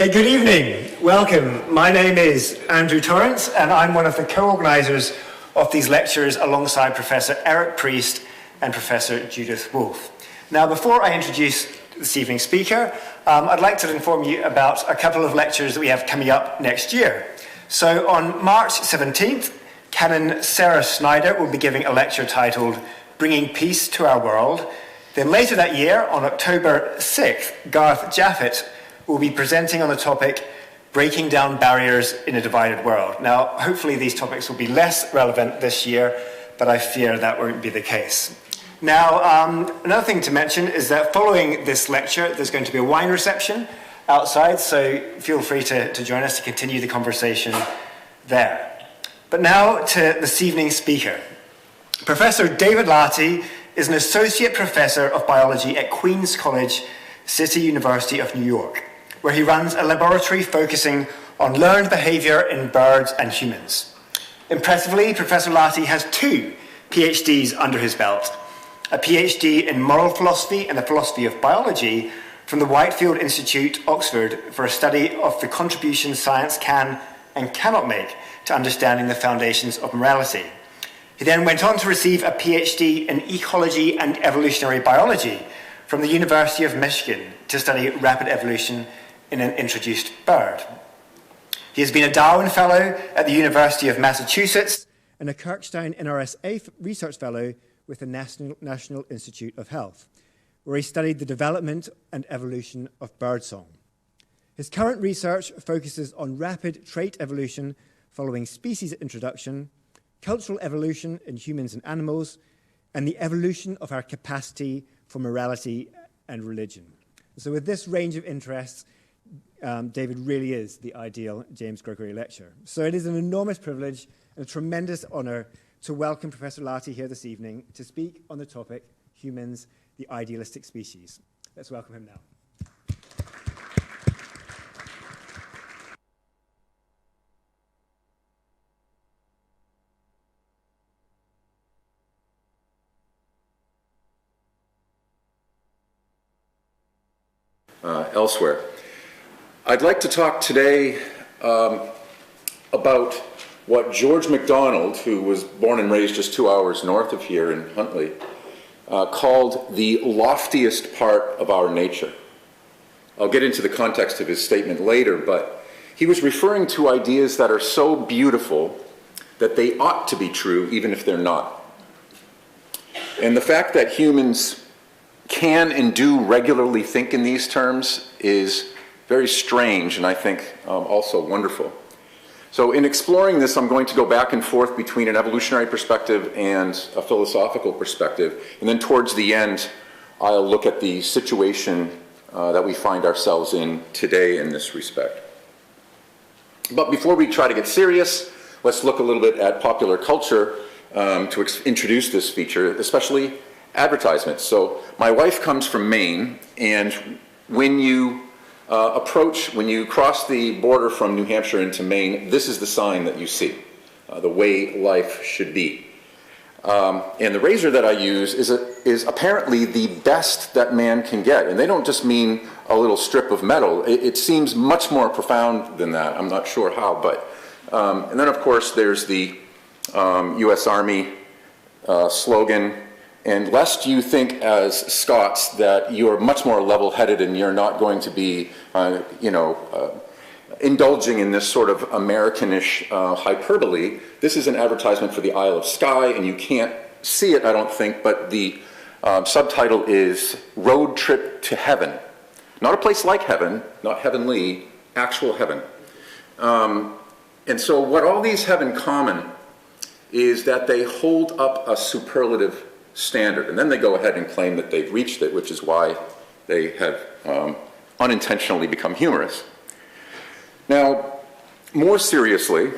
Okay, good evening. Welcome. My name is Andrew Torrance, and I'm one of the co-organisers of these lectures alongside Professor Eric Priest and Professor Judith Wolfe. Now, before I introduce this evening's speaker, I'd like to inform you about a couple of lectures that we have coming up next year. So on March 17th, Canon Sarah Snyder will be giving a lecture titled Bringing Peace to Our World. Then later that year, on October 6th, Garth Jaffett will be presenting on the topic Breaking Down Barriers in a Divided World. Now, hopefully these topics will be less relevant this year, but I fear that won't be the case. Now, another thing to mention is that following this lecture, there's going to be a wine reception outside, so feel free to join us to continue the conversation there. But now to this evening's speaker. Professor David Lahti is an associate professor of biology at Queen's College, City University of New York, where he runs a laboratory focusing on learned behavior in birds and humans. Impressively, Professor Lahti has 2 PhDs under his belt, a PhD in moral philosophy and the philosophy of biology from the Whitefield Institute, Oxford, for a study of the contributions science can and cannot make to understanding the foundations of morality. He then went on to receive a PhD in ecology and evolutionary biology from the University of Michigan to study rapid evolution in an introduced bird. He has been a Darwin Fellow at the University of Massachusetts and a Kirkstein NRSA Research Fellow with the National Institute of Health, where he studied the development and evolution of birdsong. His current research focuses on rapid trait evolution following species introduction, cultural evolution in humans and animals, and the evolution of our capacity for morality and religion. So with this range of interests, David really is the ideal James Gregory lecturer. So it is an enormous privilege and a tremendous honor to welcome Professor Lahti here this evening to speak on the topic, Humans, the Idealistic Species. Let's welcome him now. Elsewhere. I'd like to talk today about what George MacDonald, who was born and raised just 2 hours north of here in Huntley, called the loftiest part of our nature. I'll get into the context of his statement later, but he was referring to ideas that are so beautiful that they ought to be true even if they're not. And the fact that humans can and do regularly think in these terms is very strange and I think also wonderful. So in exploring this, I'm going to go back and forth between an evolutionary perspective and a philosophical perspective. And then towards the end, I'll look at the situation that we find ourselves in today in this respect. But before we try to get serious, let's look a little bit at popular culture to introduce this feature, especially advertisements. So my wife comes from Maine, and when you when you cross the border from New Hampshire into Maine, this is the sign that you see, the way life should be. And the razor that I use is apparently the best that man can get. And they don't just mean a little strip of metal. It seems much more profound than that. I'm not sure how, but and then of course there's the US Army slogan, and lest you think as Scots that you're much more level-headed and you're not going to be, indulging in this sort of Americanish hyperbole, this is an advertisement for the Isle of Skye, and you can't see it, I don't think, but the subtitle is Road Trip to Heaven. Not a place like heaven, not heavenly, actual heaven. And so what all these have in common is that they hold up a superlative standard, and then they go ahead and claim that they've reached it, which is why they have unintentionally become humorous. Now, more seriously,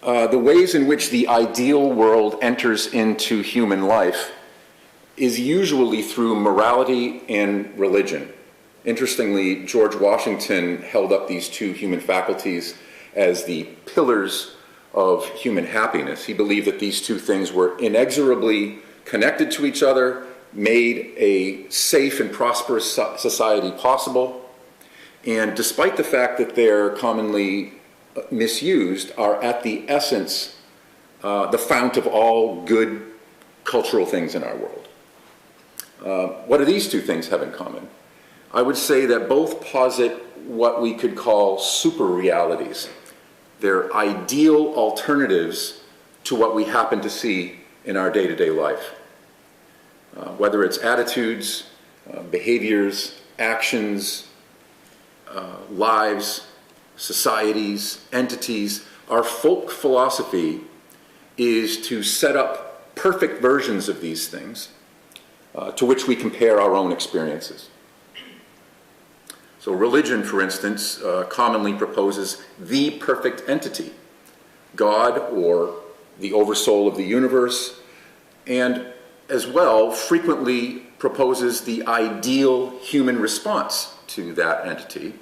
the ways in which the ideal world enters into human life is usually through morality and religion. Interestingly, George Washington held up these 2 human faculties as the pillars of human happiness. He believed that these 2 things were inexorably connected to each other, made a safe and prosperous society possible, and despite the fact that they're commonly misused, are at the essence the fount of all good cultural things in our world. What do these two things have in common? I would say that both posit what we could call super realities. They're ideal alternatives to what we happen to see in our day-to-day life. Whether it's attitudes, behaviors, actions, lives, societies, entities, our folk philosophy is to set up perfect versions of these things to which we compare our own experiences. So religion, for instance, commonly proposes the perfect entity, God or the oversoul of the universe, and as well frequently proposes the ideal human response to that entity,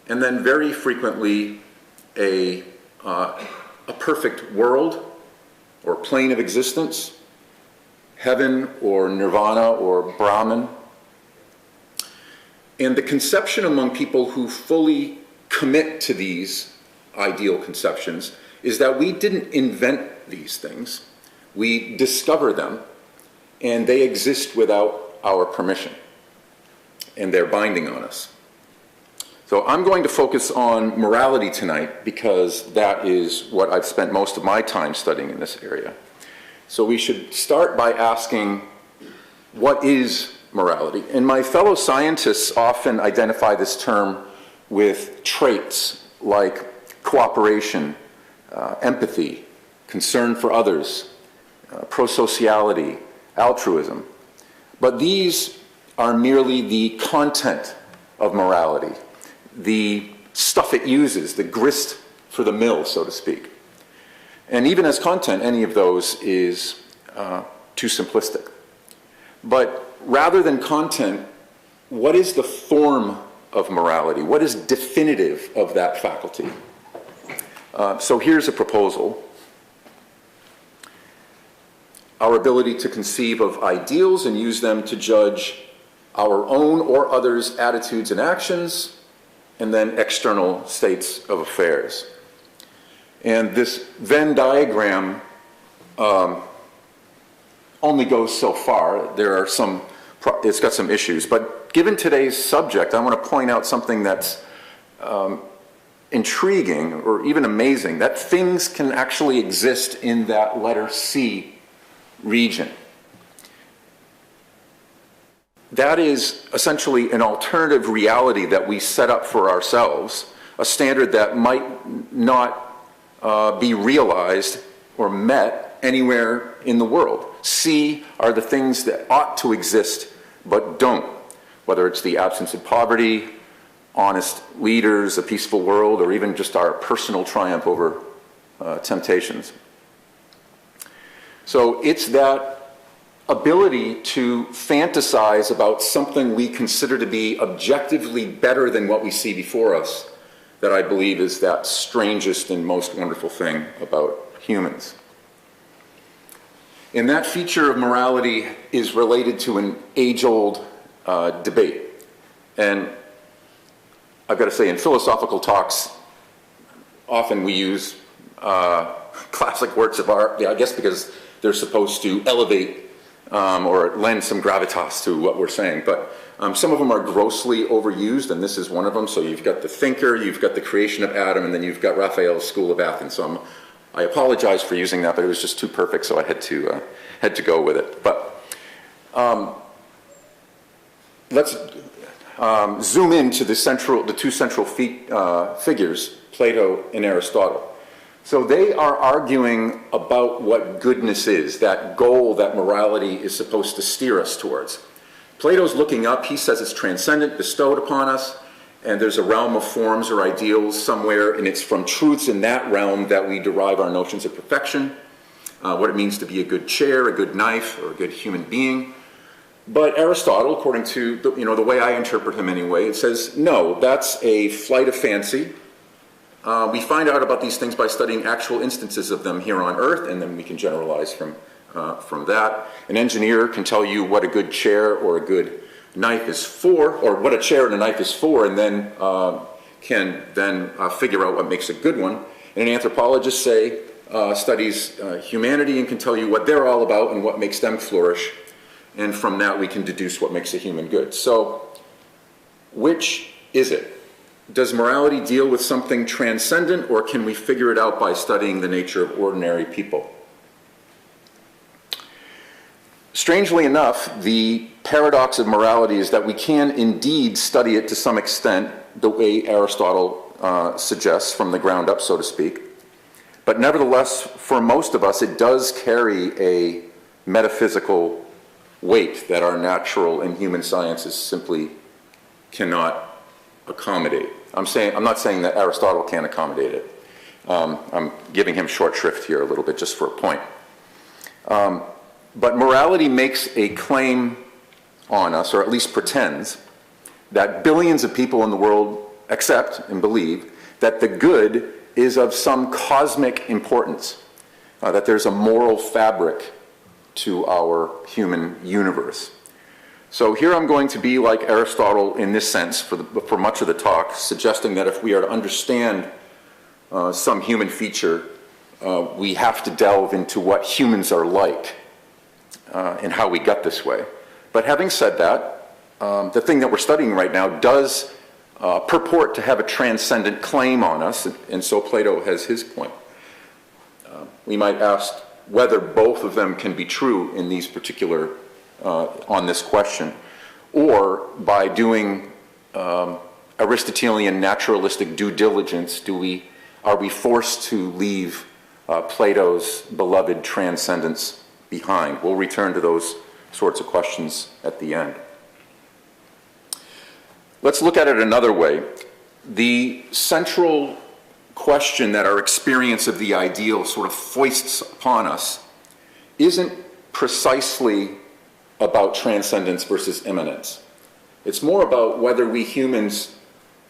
and then very frequently a perfect world or plane of existence, heaven or nirvana or Brahman. And the conception among people who fully commit to these ideal conceptions is that we didn't invent these things. We discover them, and they exist without our permission, and they're binding on us. So I'm going to focus on morality tonight because that is what I've spent most of my time studying in this area. So we should start by asking, what is morality? And my fellow scientists often identify this term with traits like cooperation, empathy, concern for others, prosociality, altruism. But these are merely the content of morality, the stuff it uses, the grist for the mill, so to speak. And even as content, any of those is too simplistic. But rather than content, what is the form of morality? What is definitive of that faculty? So here's a proposal. Our ability to conceive of ideals and use them to judge our own or others' attitudes and actions, and then external states of affairs. And this Venn diagram only goes so far. It's got some issues. But given today's subject, I want to point out something that's intriguing or even amazing, that things can actually exist in that letter C region. That is essentially an alternative reality that we set up for ourselves, a standard that might not be realized or met anywhere in the world. C are the things that ought to exist but don't, whether it's the absence of poverty, honest leaders, a peaceful world, or even just our personal triumph over temptations. So it's that ability to fantasize about something we consider to be objectively better than what we see before us that I believe is that strangest and most wonderful thing about humans. And that feature of morality is related to an age-old debate. And I've got to say, in philosophical talks, often we use classic works of art, I guess because they're supposed to elevate or lend some gravitas to what we're saying. But some of them are grossly overused, and this is one of them. So you've got the thinker, you've got the creation of Adam, and then you've got Raphael's School of Athens. So I apologize for using that, but it was just too perfect, so I had to go with it. But let's zoom into the two central figures, Plato and Aristotle. So they are arguing about what goodness is, that goal that morality is supposed to steer us towards. Plato's looking up, he says it's transcendent, bestowed upon us, and there's a realm of forms or ideals somewhere, and it's from truths in that realm that we derive our notions of perfection, what it means to be a good chair, a good knife, or a good human being. But Aristotle, according to the way I interpret him anyway, it says, no, that's a flight of fancy. We find out about these things by studying actual instances of them here on Earth, and then we can generalize from that. An engineer can tell you what a good chair or a good knife is for, or what a chair and a knife is for, and then can then figure out what makes a good one. And an anthropologist, say, studies humanity and can tell you what they're all about and what makes them flourish. And from that we can deduce what makes a human good. So, which is it? Does morality deal with something transcendent, or can we figure it out by studying the nature of ordinary people? Strangely enough, the paradox of morality is that we can indeed study it to some extent, the way Aristotle suggests, from the ground up, so to speak. But nevertheless, for most of us, it does carry a metaphysical weight that our natural and human sciences simply cannot accommodate. I'm not saying that Aristotle can't accommodate it. I'm giving him short shrift here a little bit just for a point. But morality makes a claim on us, or at least pretends, that billions of people in the world accept and believe that the good is of some cosmic importance, that there's a moral fabric to our human universe. So here I'm going to be like Aristotle in this sense for much of the talk, suggesting that if we are to understand some human feature, we have to delve into what humans are like and how we got this way. But having said that, the thing that we're studying right now does purport to have a transcendent claim on us, and so Plato has his point. We might ask whether both of them can be true in these particular on this question, or by doing Aristotelian naturalistic due diligence, are we forced to leave Plato's beloved transcendence behind? We'll return to those sorts of questions at the end. Let's look at it another way. The central question that our experience of the ideal sort of foists upon us isn't precisely about transcendence versus immanence. It's more about whether we humans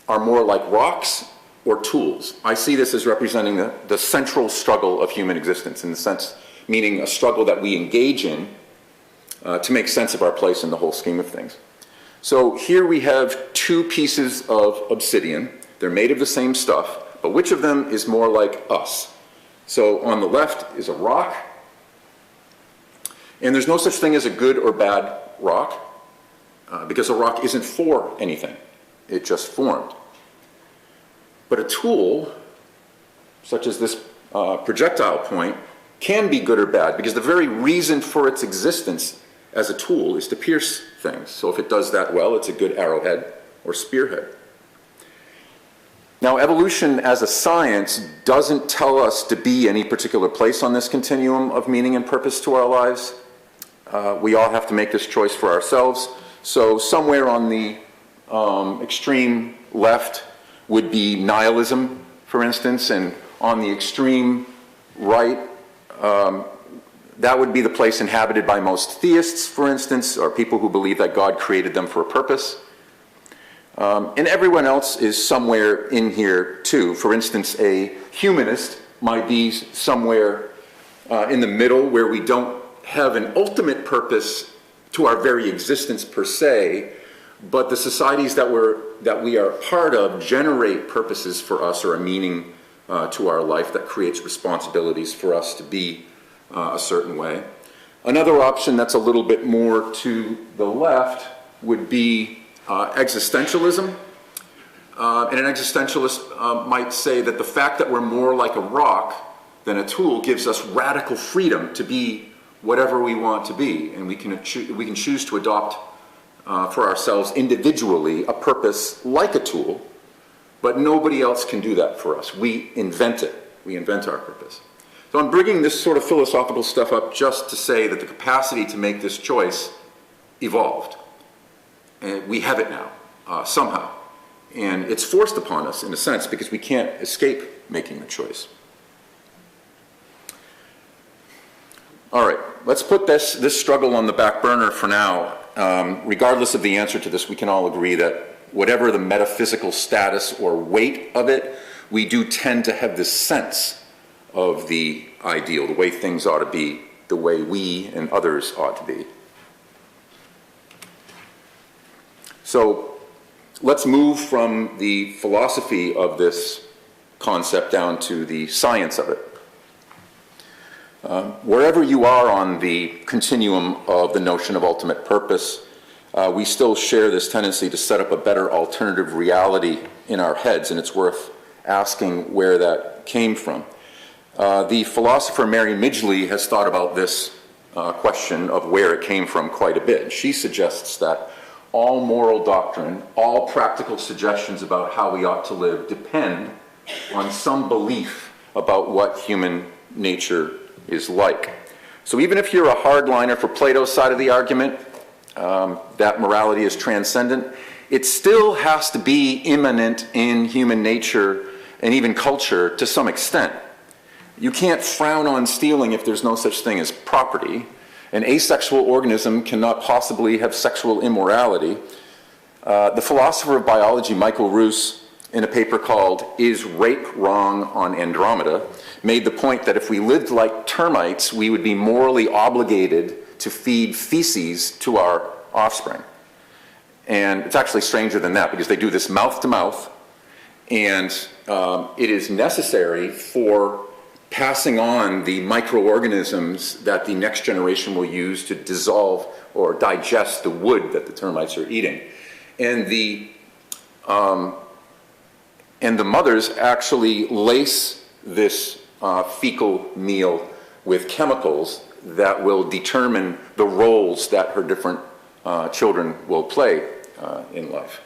are more like rocks or tools. I see this as representing the central struggle of human existence, in the sense, meaning a struggle that we engage in to make sense of our place in the whole scheme of things. So here we have two pieces of obsidian. They're made of the same stuff, but which of them is more like us? So on the left is a rock, and there's no such thing as a good or bad rock, because a rock isn't for anything. It just formed. But a tool, such as this projectile point, can be good or bad, because the very reason for its existence as a tool is to pierce things. So if it does that well, it's a good arrowhead or spearhead. Now, evolution as a science doesn't tell us to be any particular place on this continuum of meaning and purpose to our lives. We all have to make this choice for ourselves. So somewhere on the extreme left would be nihilism, for instance, and on the extreme right, that would be the place inhabited by most theists, for instance, or people who believe that God created them for a purpose. And everyone else is somewhere in here too. For instance, a humanist might be somewhere in the middle, where we don't have an ultimate purpose to our very existence per se, but the societies that we are part of generate purposes for us, or a meaning to our life that creates responsibilities for us to be a certain way. Another option that's a little bit more to the left would be existentialism. And an existentialist might say that the fact that we're more like a rock than a tool gives us radical freedom to be whatever we want to be, and we can choose to adopt for ourselves individually a purpose like a tool, but nobody else can do that for us. We invent it. We invent our purpose. So I'm bringing this sort of philosophical stuff up just to say that the capacity to make this choice evolved. And we have it now, somehow. And it's forced upon us, in a sense, because we can't escape making the choice. All right, let's put this struggle on the back burner for now. Regardless of the answer to this, we can all agree that whatever the metaphysical status or weight of it, we do tend to have this sense of the ideal, the way things ought to be, the way we and others ought to be. So let's move from the philosophy of this concept down to the science of it. Wherever you are on the continuum of the notion of ultimate purpose, we still share this tendency to set up a better alternative reality in our heads, and it's worth asking where that came from. The philosopher Mary Midgley has thought about this question of where it came from quite a bit. She suggests that all moral doctrine, all practical suggestions about how we ought to live depend on some belief about what human nature is like. So even if you're a hardliner for Plato's side of the argument, that morality is transcendent, it still has to be immanent in human nature and even culture to some extent. You can't frown on stealing if there's no such thing as property. An asexual organism cannot possibly have sexual immorality. The philosopher of biology, Michael Roos, in a paper called Is Rape Wrong on Andromeda, made the point that if we lived like termites, we would be morally obligated to feed feces to our offspring. And it's actually stranger than that, because they do this mouth to mouth, and it is necessary for passing on the microorganisms that the next generation will use to dissolve or digest the wood that the termites are eating. And the mothers actually lace this fecal meal with chemicals that will determine the roles that her different children will play in life.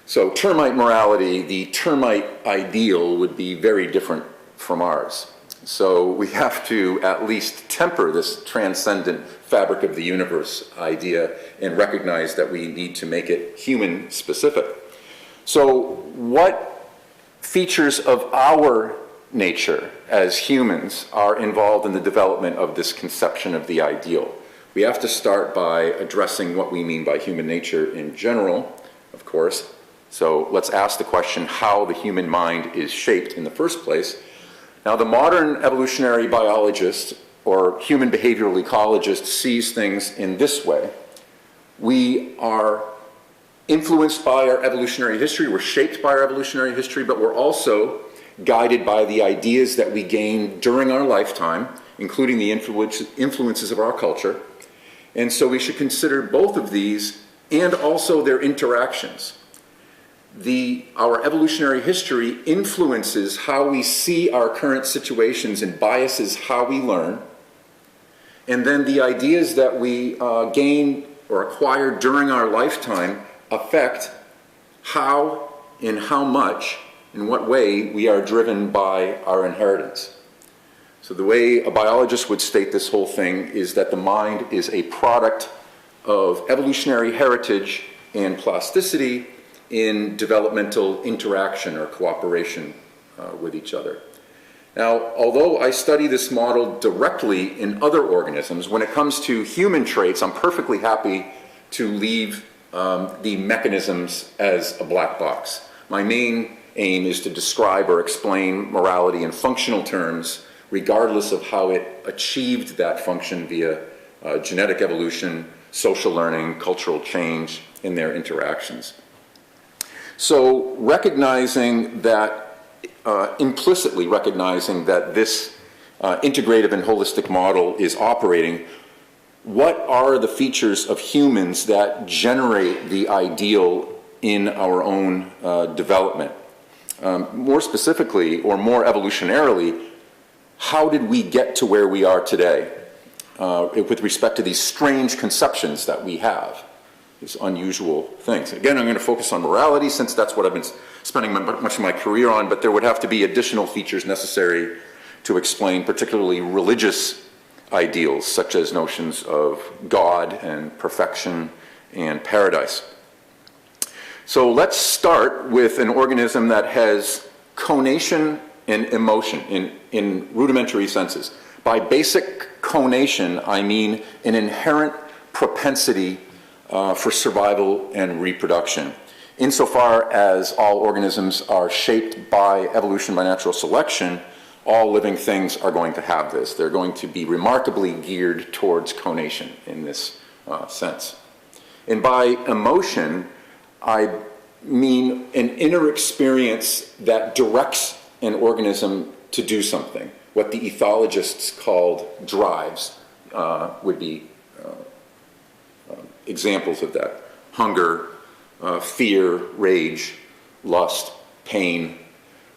So termite morality, the termite ideal, would be very different from ours. So we have to at least temper this transcendent fabric of the universe idea and recognize that we need to make it human specific. So what features of our nature as humans are involved in the development of this conception of the ideal? We have to start by addressing what we mean by human nature in general, of course. So let's ask the question how the human mind is shaped in the first place. Now, the modern evolutionary biologist or human behavioral ecologist sees things in this way. We are influenced by our evolutionary history, we're shaped by our evolutionary history, but we're also guided by the ideas that we gain during our lifetime, including the influences of our culture. And so we should consider both of these and also their interactions. Our evolutionary history influences how we see our current situations and biases how we learn. And then the ideas that we gain or acquire during our lifetime affect how, in how much, in what way we are driven by our inheritance. So the way a biologist would state this whole thing is that the mind is a product of evolutionary heritage and plasticity in developmental interaction or cooperation with each other. Now, although I study this model directly in other organisms, when it comes to human traits, I'm perfectly happy to leave the mechanisms as a black box. My main aim is to describe or explain morality in functional terms, regardless of how it achieved that function via genetic evolution, social learning, cultural change in their interactions. So recognizing that, implicitly recognizing that this integrative and holistic model is operating, what are the features of humans that generate the ideal in our own development? More specifically, or more evolutionarily, how did we get to where we are today with respect to these strange conceptions that we have? These unusual things. Again, I'm going to focus on morality since that's what I've been spending much of my career on, but there would have to be additional features necessary to explain particularly religious ideals, such as notions of God and perfection and paradise. So let's start with an organism that has conation and emotion in rudimentary senses. By basic conation, I mean an inherent propensity for survival and reproduction. Insofar as all organisms are shaped by evolution by natural selection, all living things are going to have this. They're going to be remarkably geared towards conation in this sense. And by emotion, I mean an inner experience that directs an organism to do something. What the ethologists called drives would be examples of that. Hunger, fear, rage, lust, pain.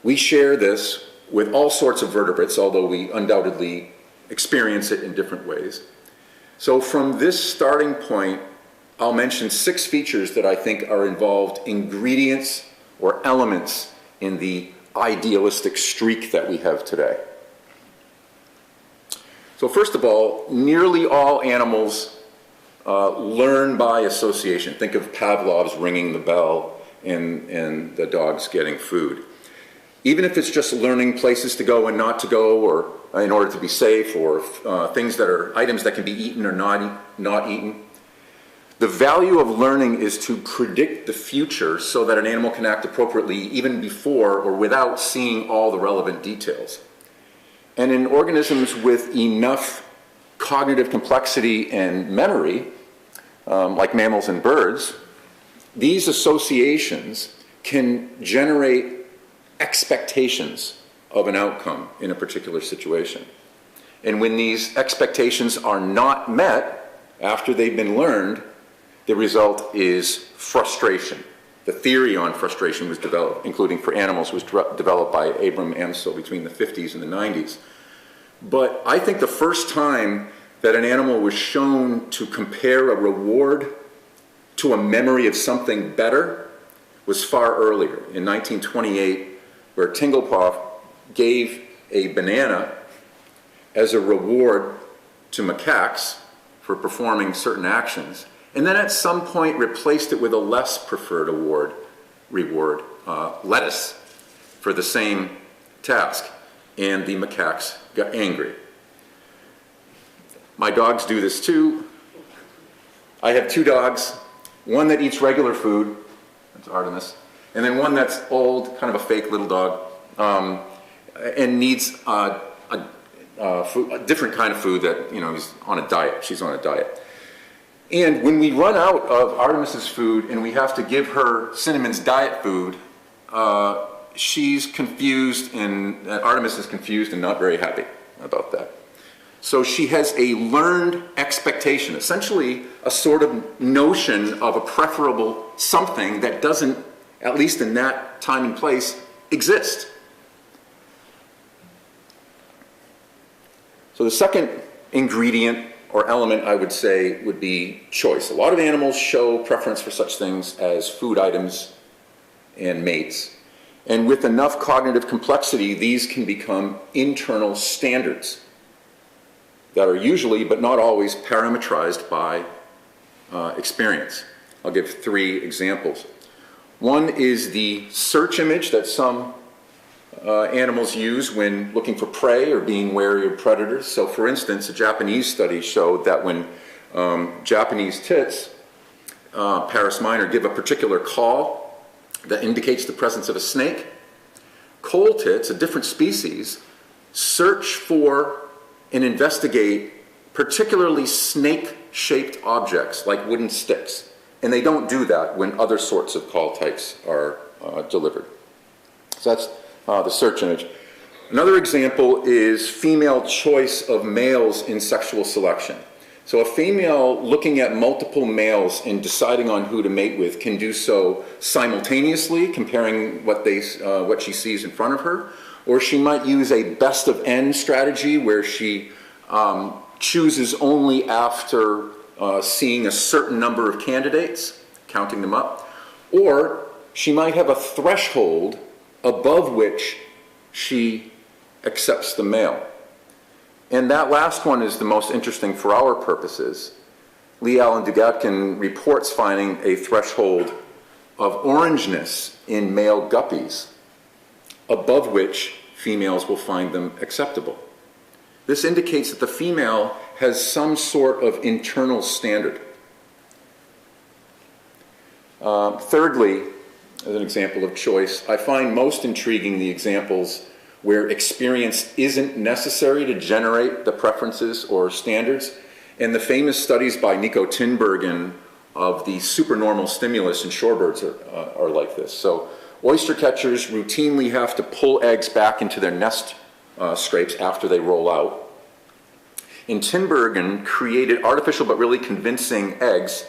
We share this with all sorts of vertebrates, although we undoubtedly experience it in different ways. So from this starting point, I'll mention 6 features that I think are involved, ingredients or elements in the idealistic streak that we have today. So first of all, nearly all animals learn by association. Think of Pavlov's ringing the bell and the dogs getting food. Even if it's just learning places to go and not to go, or in order to be safe, or things that are items that can be eaten or not eaten. The value of learning is to predict the future so that an animal can act appropriately even before or without seeing all the relevant details. And in organisms with enough cognitive complexity and memory, like mammals and birds, these associations can generate expectations of an outcome in a particular situation. And when these expectations are not met after they've been learned, the result is frustration. The theory on frustration was developed, including for animals, was developed by Abram Amsel between the 50s and the 90s. But I think the first time that an animal was shown to compare a reward to a memory of something better was far earlier, in 1928, where Tingelhoff gave a banana as a reward to macaques for performing certain actions, and then at some point replaced it with a less preferred reward, lettuce, for the same task, and the macaques got angry. My dogs do this too. I have 2 dogs, one that eats regular food, that's Artemis, and then one that's old, kind of a fake little dog, and needs a different kind of food that, is on a diet. She's on a diet. And when we run out of Artemis's food and we have to give her Cinnamon's diet food, she's confused, and Artemis is confused and not very happy about that. So she has a learned expectation, essentially a sort of notion of a preferable something that doesn't, at least in that time and place, exist. So the second ingredient or element, I would say, would be choice. A lot of animals show preference for such things as food items and mates. And with enough cognitive complexity, these can become internal standards that are usually, but not always, parametrized by experience. I'll give 3 examples. One is the search image that some animals use when looking for prey or being wary of predators. So for instance, a Japanese study showed that when Japanese tits, Paris minor, give a particular call that indicates the presence of a snake, coal tits, a different species, search for and investigate particularly snake-shaped objects like wooden sticks. And they don't do that when other sorts of call types are delivered. So that's the search image. Another example is female choice of males in sexual selection. So a female looking at multiple males and deciding on who to mate with can do so simultaneously, comparing what she sees in front of her, or she might use a best of n strategy where she chooses only after seeing a certain number of candidates, counting them up, or she might have a threshold above which she accepts the male. And that last one is the most interesting for our purposes. Lial and Dugatkin reports finding a threshold of orangeness in male guppies, above which females will find them acceptable. This indicates that the female has some sort of internal standard. Thirdly, as an example of choice, I find most intriguing the examples where experience isn't necessary to generate the preferences or standards. And the famous studies by Nico Tinbergen of the supernormal stimulus, and shorebirds are like this. So oyster catchers routinely have to pull eggs back into their nest scrapes after they roll out. And Tinbergen created artificial but really convincing eggs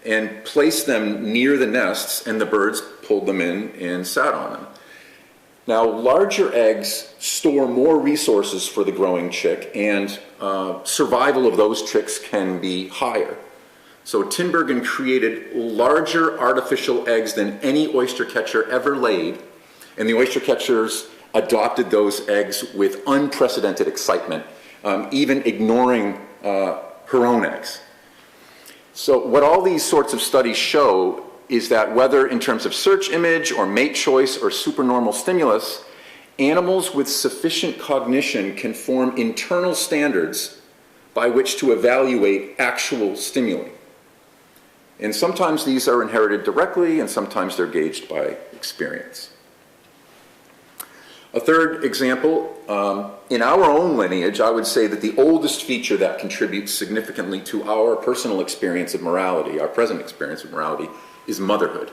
and placed them near the nests, and the birds pulled them in and sat on them. Now, larger eggs store more resources for the growing chick, and survival of those chicks can be higher. So Tinbergen created larger artificial eggs than any oyster catcher ever laid, and the oyster catchers adopted those eggs with unprecedented excitement, even ignoring her own eggs. So what all these sorts of studies show is that whether in terms of search image or mate choice or supernormal stimulus, animals with sufficient cognition can form internal standards by which to evaluate actual stimuli. And sometimes these are inherited directly, and sometimes they're gauged by experience. A third example, in our own lineage, I would say that the oldest feature that contributes significantly to our personal experience of morality, our present experience of morality, is motherhood.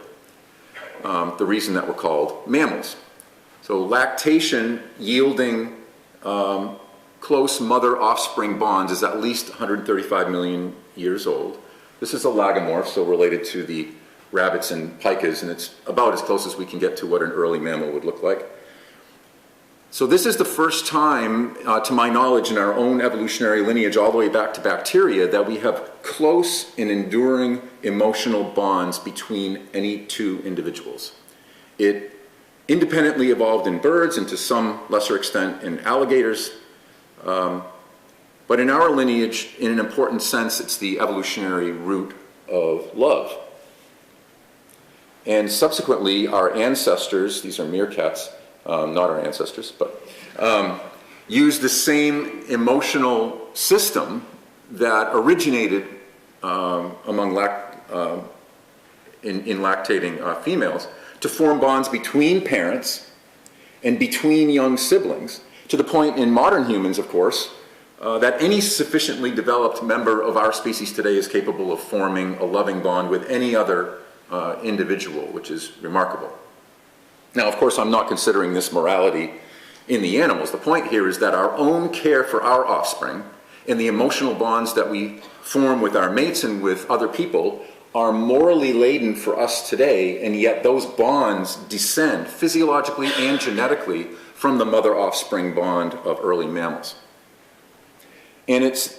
The reason that we're called mammals. So lactation yielding close mother-offspring bonds is at least 135 million years old. This is a lagomorph, so related to the rabbits and pikas, and it's about as close as we can get to what an early mammal would look like. So this is the first time, to my knowledge, in our own evolutionary lineage, all the way back to bacteria, that we have close and enduring emotional bonds between any two individuals. It independently evolved in birds and to some lesser extent in alligators. But in our lineage, in an important sense, it's the evolutionary root of love. And subsequently, our ancestors, these are meerkats, not our ancestors, but use the same emotional system that originated in lactating females to form bonds between parents and between young siblings, to the point in modern humans, of course, that any sufficiently developed member of our species today is capable of forming a loving bond with any other individual, which is remarkable. Now, of course, I'm not considering this morality in the animals. The point here is that our own care for our offspring and the emotional bonds that we form with our mates and with other people are morally laden for us today, and yet those bonds descend physiologically and genetically from the mother-offspring bond of early mammals. And it's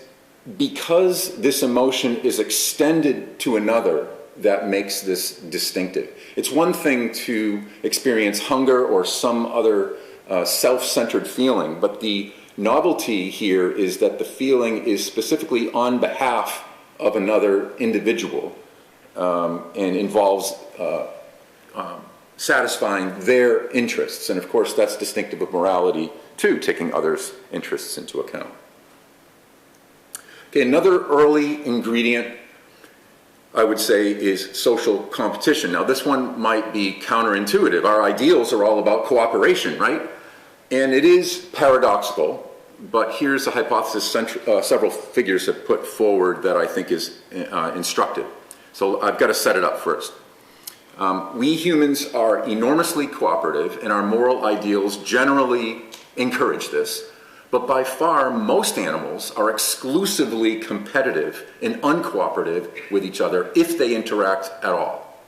because this emotion is extended to another that makes this distinctive. It's one thing to experience hunger or some other self-centered feeling, but the novelty here is that the feeling is specifically on behalf of another individual and involves satisfying their interests. And of course, that's distinctive of morality too, taking others' interests into account. Okay, another early ingredient, I would say, is social competition. Now, this one might be counterintuitive. Our ideals are all about cooperation, right? And it is paradoxical, but here's a hypothesis several figures have put forward that I think is instructive. So I've got to set it up first. We humans are enormously cooperative, and our moral ideals generally encourage this. But by far, most animals are exclusively competitive and uncooperative with each other if they interact at all.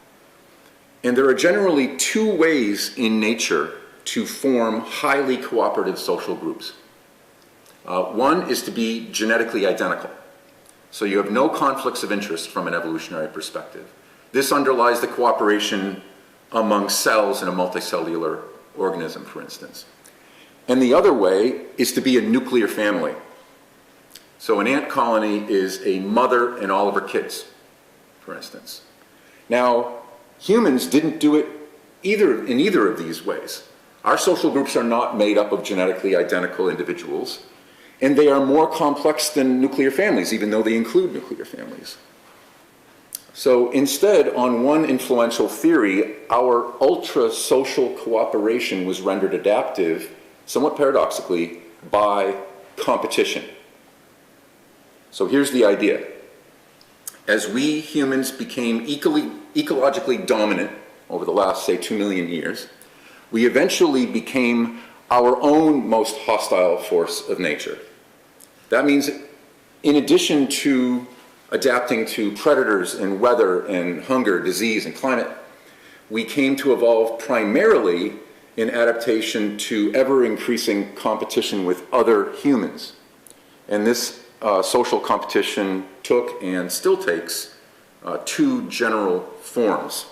And there are generally two ways in nature to form highly cooperative social groups. One is to be genetically identical. So you have no conflicts of interest from an evolutionary perspective. This underlies the cooperation among cells in a multicellular organism, for instance. And the other way is to be a nuclear family. So an ant colony is a mother and all of her kids, for instance. Now, humans didn't do it in either of these ways. Our social groups are not made up of genetically identical individuals, and they are more complex than nuclear families, even though they include nuclear families. So instead, on one influential theory, our ultra-social cooperation was rendered adaptive, somewhat paradoxically, by competition. So here's the idea. as we humans became ecologically dominant over the last, say, 2 million years, we eventually became our own most hostile force of nature. That means in addition to adapting to predators and weather and hunger, disease, and climate, we came to evolve primarily in adaptation to ever-increasing competition with other humans. And this social competition took and still takes two general forms.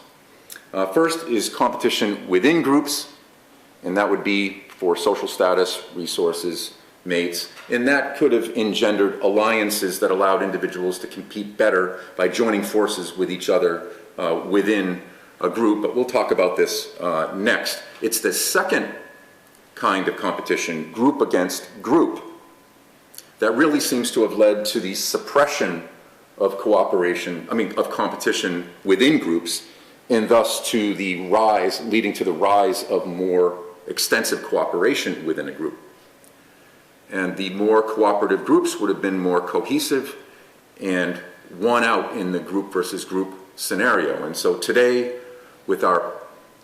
First is competition within groups, and that would be for social status, resources, mates, and that could have engendered alliances that allowed individuals to compete better by joining forces with each other within a group, but we'll talk about this next. It's the second kind of competition, group against group, that really seems to have led to the suppression of of competition within groups, and thus to the rise, leading to the rise of more extensive cooperation within a group. And the more cooperative groups would have been more cohesive and won out in the group versus group scenario. And so today, with our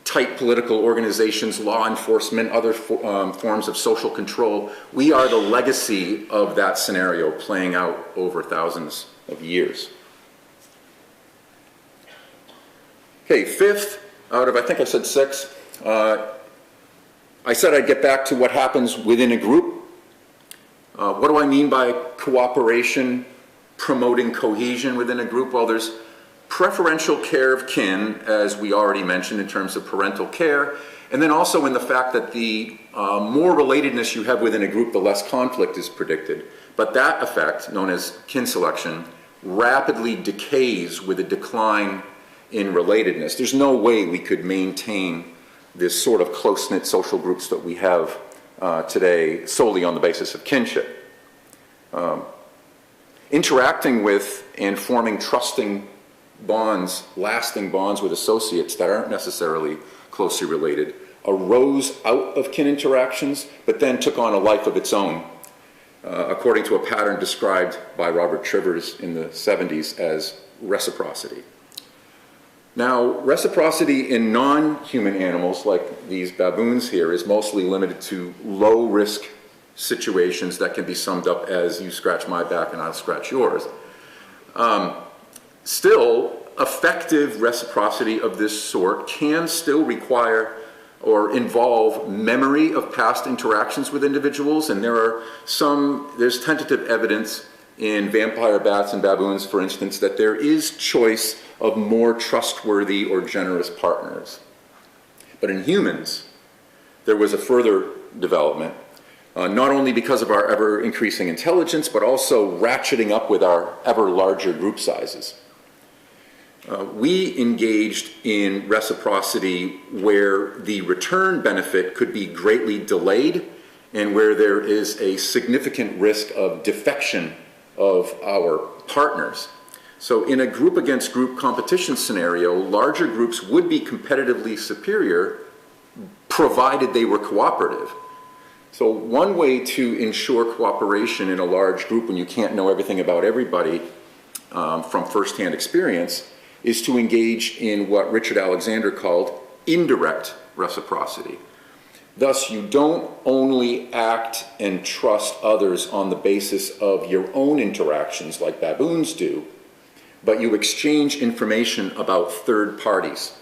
tight political organizations, law enforcement, other forms of social control, we are the legacy of that scenario playing out over thousands of years. Okay, fifth out of, I think I said six, I said I'd get back to what happens within a group. What do I mean by cooperation, promoting cohesion within a group? Well, there's preferential care of kin, as we already mentioned in terms of parental care, and then also in the fact that the more relatedness you have within a group, the less conflict is predicted. But that effect, known as kin selection, rapidly decays with a decline in relatedness. There's no way we could maintain this sort of close-knit social groups that we have today solely on the basis of kinship. Interacting with and forming trusting bonds, lasting bonds with associates that aren't necessarily closely related, arose out of kin interactions, but then took on a life of its own, according to a pattern described by Robert Trivers in the 70s as reciprocity. Now, reciprocity in non-human animals, like these baboons here, is mostly limited to low-risk situations that can be summed up as you scratch my back and I'll scratch yours. Still, effective reciprocity of this sort can still require or involve memory of past interactions with individuals, and there's tentative evidence in vampire bats and baboons, for instance, that there is choice of more trustworthy or generous partners. But in humans, there was a further development, not only because of our ever-increasing intelligence, but also ratcheting up with our ever larger group sizes. We engaged in reciprocity where the return benefit could be greatly delayed and where there is a significant risk of defection of our partners. So in a group against group competition scenario, larger groups would be competitively superior provided they were cooperative. So one way to ensure cooperation in a large group when you can't know everything about everybody from firsthand experience is to engage in what Richard Alexander called indirect reciprocity. Thus, you don't only act and trust others on the basis of your own interactions like baboons do, but you exchange information about third parties.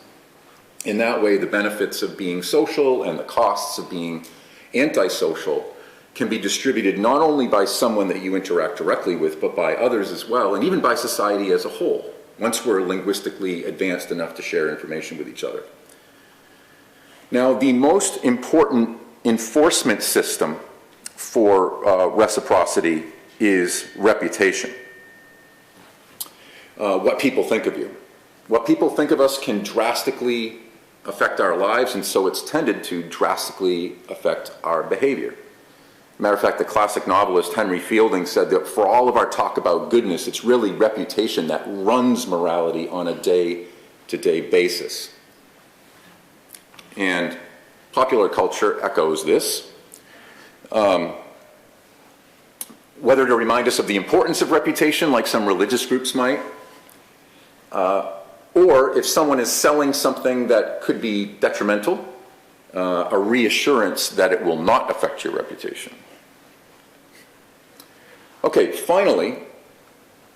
In that way, the benefits of being social and the costs of being antisocial can be distributed not only by someone that you interact directly with, but by others as well, and even by society as a whole, once we're linguistically advanced enough to share information with each other. Now, the most important enforcement system for reciprocity is reputation. What people think of you. What people think of us can drastically affect our lives, and so it's tended to drastically affect our behavior. Matter of fact, the classic novelist Henry Fielding said that for all of our talk about goodness, it's really reputation that runs morality on a day-to-day basis. And popular culture echoes this. Whether to remind us of the importance of reputation, like some religious groups might, or if someone is selling something that could be detrimental, a reassurance that it will not affect your reputation. Okay, finally,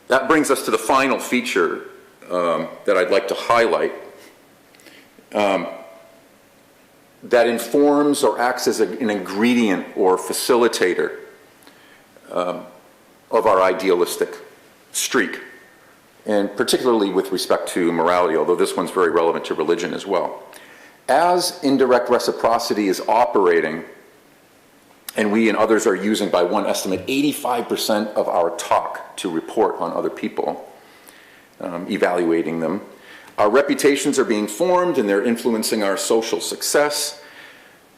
that brings us to the final feature that I'd like to highlight that informs or acts as an ingredient or facilitator of our idealistic streak, and particularly with respect to morality, although this one's very relevant to religion as well. As indirect reciprocity is operating, and we and others are using, by one estimate, 85% of our talk to report on other people, evaluating them, our reputations are being formed and they're influencing our social success.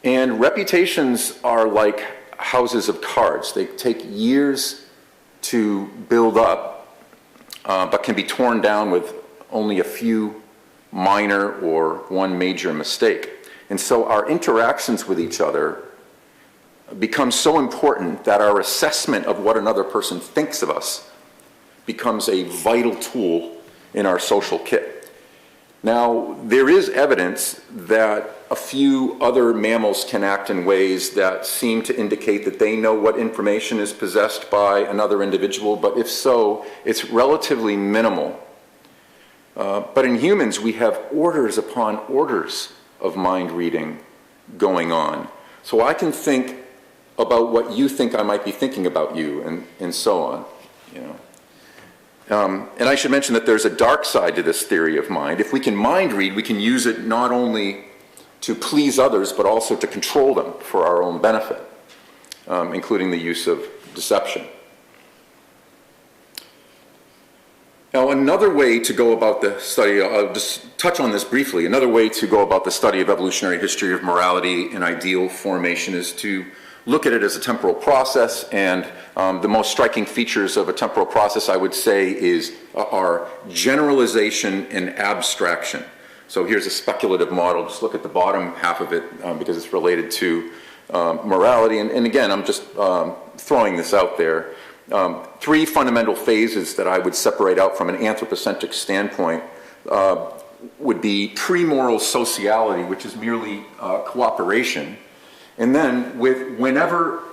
And reputations are like houses of cards. They take years to build up, but can be torn down with only a few minor or one major mistake. And so our interactions with each other become so important that our assessment of what another person thinks of us becomes a vital tool in our social kit. Now, there is evidence that a few other mammals can act in ways that seem to indicate that they know what information is possessed by another individual, but if so, it's relatively minimal. But in humans, we have orders upon orders of mind reading going on. So I can think about what you think I might be thinking about you, and so on, you know. And I should mention that there's a dark side to this theory of mind. If we can mind read, we can use it not only to please others, but also to control them for our own benefit, including the use of deception. Now, another way to go about the study, I'll just touch on this briefly, another way to go about the study of evolutionary history of morality and ideal formation is to look at it as a temporal process, and the most striking features of a temporal process, I would say, are generalization and abstraction. So here's a speculative model. Just look at the bottom half of it because it's related to morality. And again, I'm just throwing this out there. Three fundamental phases that I would separate out from an anthropocentric standpoint would be pre-moral sociality, which is merely cooperation. And then whenever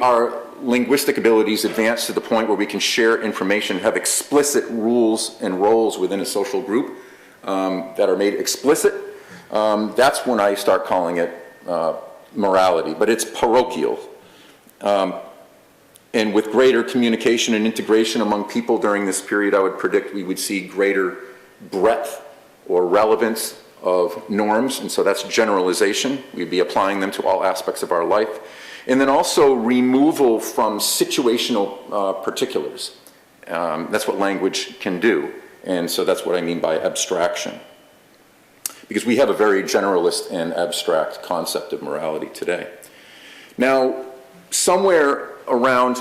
our linguistic abilities advance to the point where we can share information, have explicit rules and roles within a social group that are made explicit, that's when I start calling it morality. But it's parochial. And with greater communication and integration among people during this period, I would predict we would see greater breadth or relevance of norms, and so that's generalization. We'd be applying them to all aspects of our life. And then also removal from situational particulars. That's what language can do, and so that's what I mean by abstraction. Because we have a very generalist and abstract concept of morality today. Now, somewhere around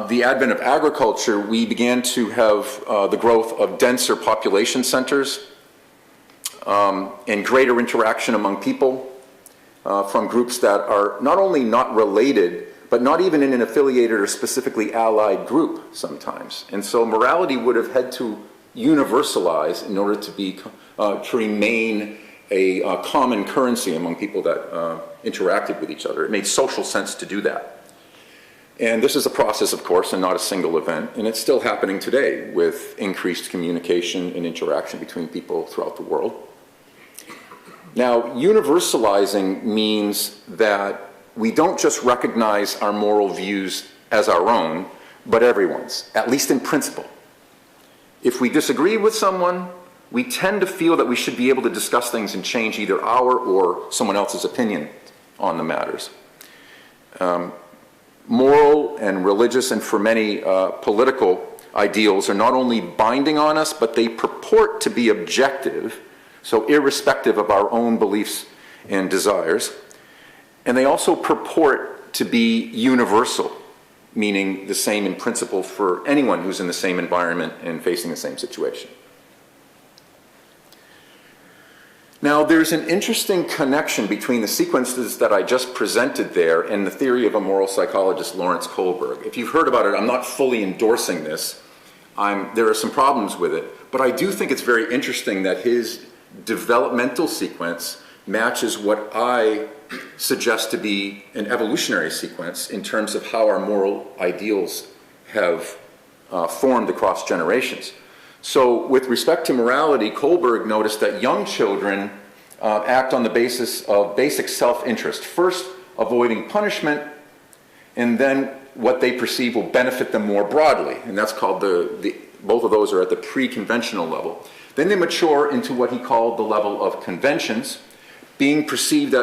the advent of agriculture, we began to have the growth of denser population centers, and greater interaction among people from groups that are not only not related, but not even in an affiliated or specifically allied group sometimes. And so morality would have had to universalize in order to remain a common currency among people that interacted with each other. It made social sense to do that. And this is a process, of course, and not a single event, and it's still happening today with increased communication and interaction between people throughout the world. Now, universalizing means that we don't just recognize our moral views as our own, but everyone's, at least in principle. If we disagree with someone, we tend to feel that we should be able to discuss things and change either our or someone else's opinion on the matters. Moral and religious, and for many political ideals, are not only binding on us, but they purport to be objective, so irrespective of our own beliefs and desires. And they also purport to be universal, meaning the same in principle for anyone who's in the same environment and facing the same situation. Now, there's an interesting connection between the sequences that I just presented there and the theory of a moral psychologist, Lawrence Colberg. If you've heard about it, I'm not fully endorsing this, There are some problems with it, but I do think it's very interesting that his developmental sequence matches what I suggest to be an evolutionary sequence in terms of how our moral ideals have formed across generations. So with respect to morality, Colberg noticed that young children act on the basis of basic self-interest. First, avoiding punishment, and then what they perceive will benefit them more broadly. And that's called both of those are at the pre-conventional level. Then they mature into what he called the level of conventions, being perceived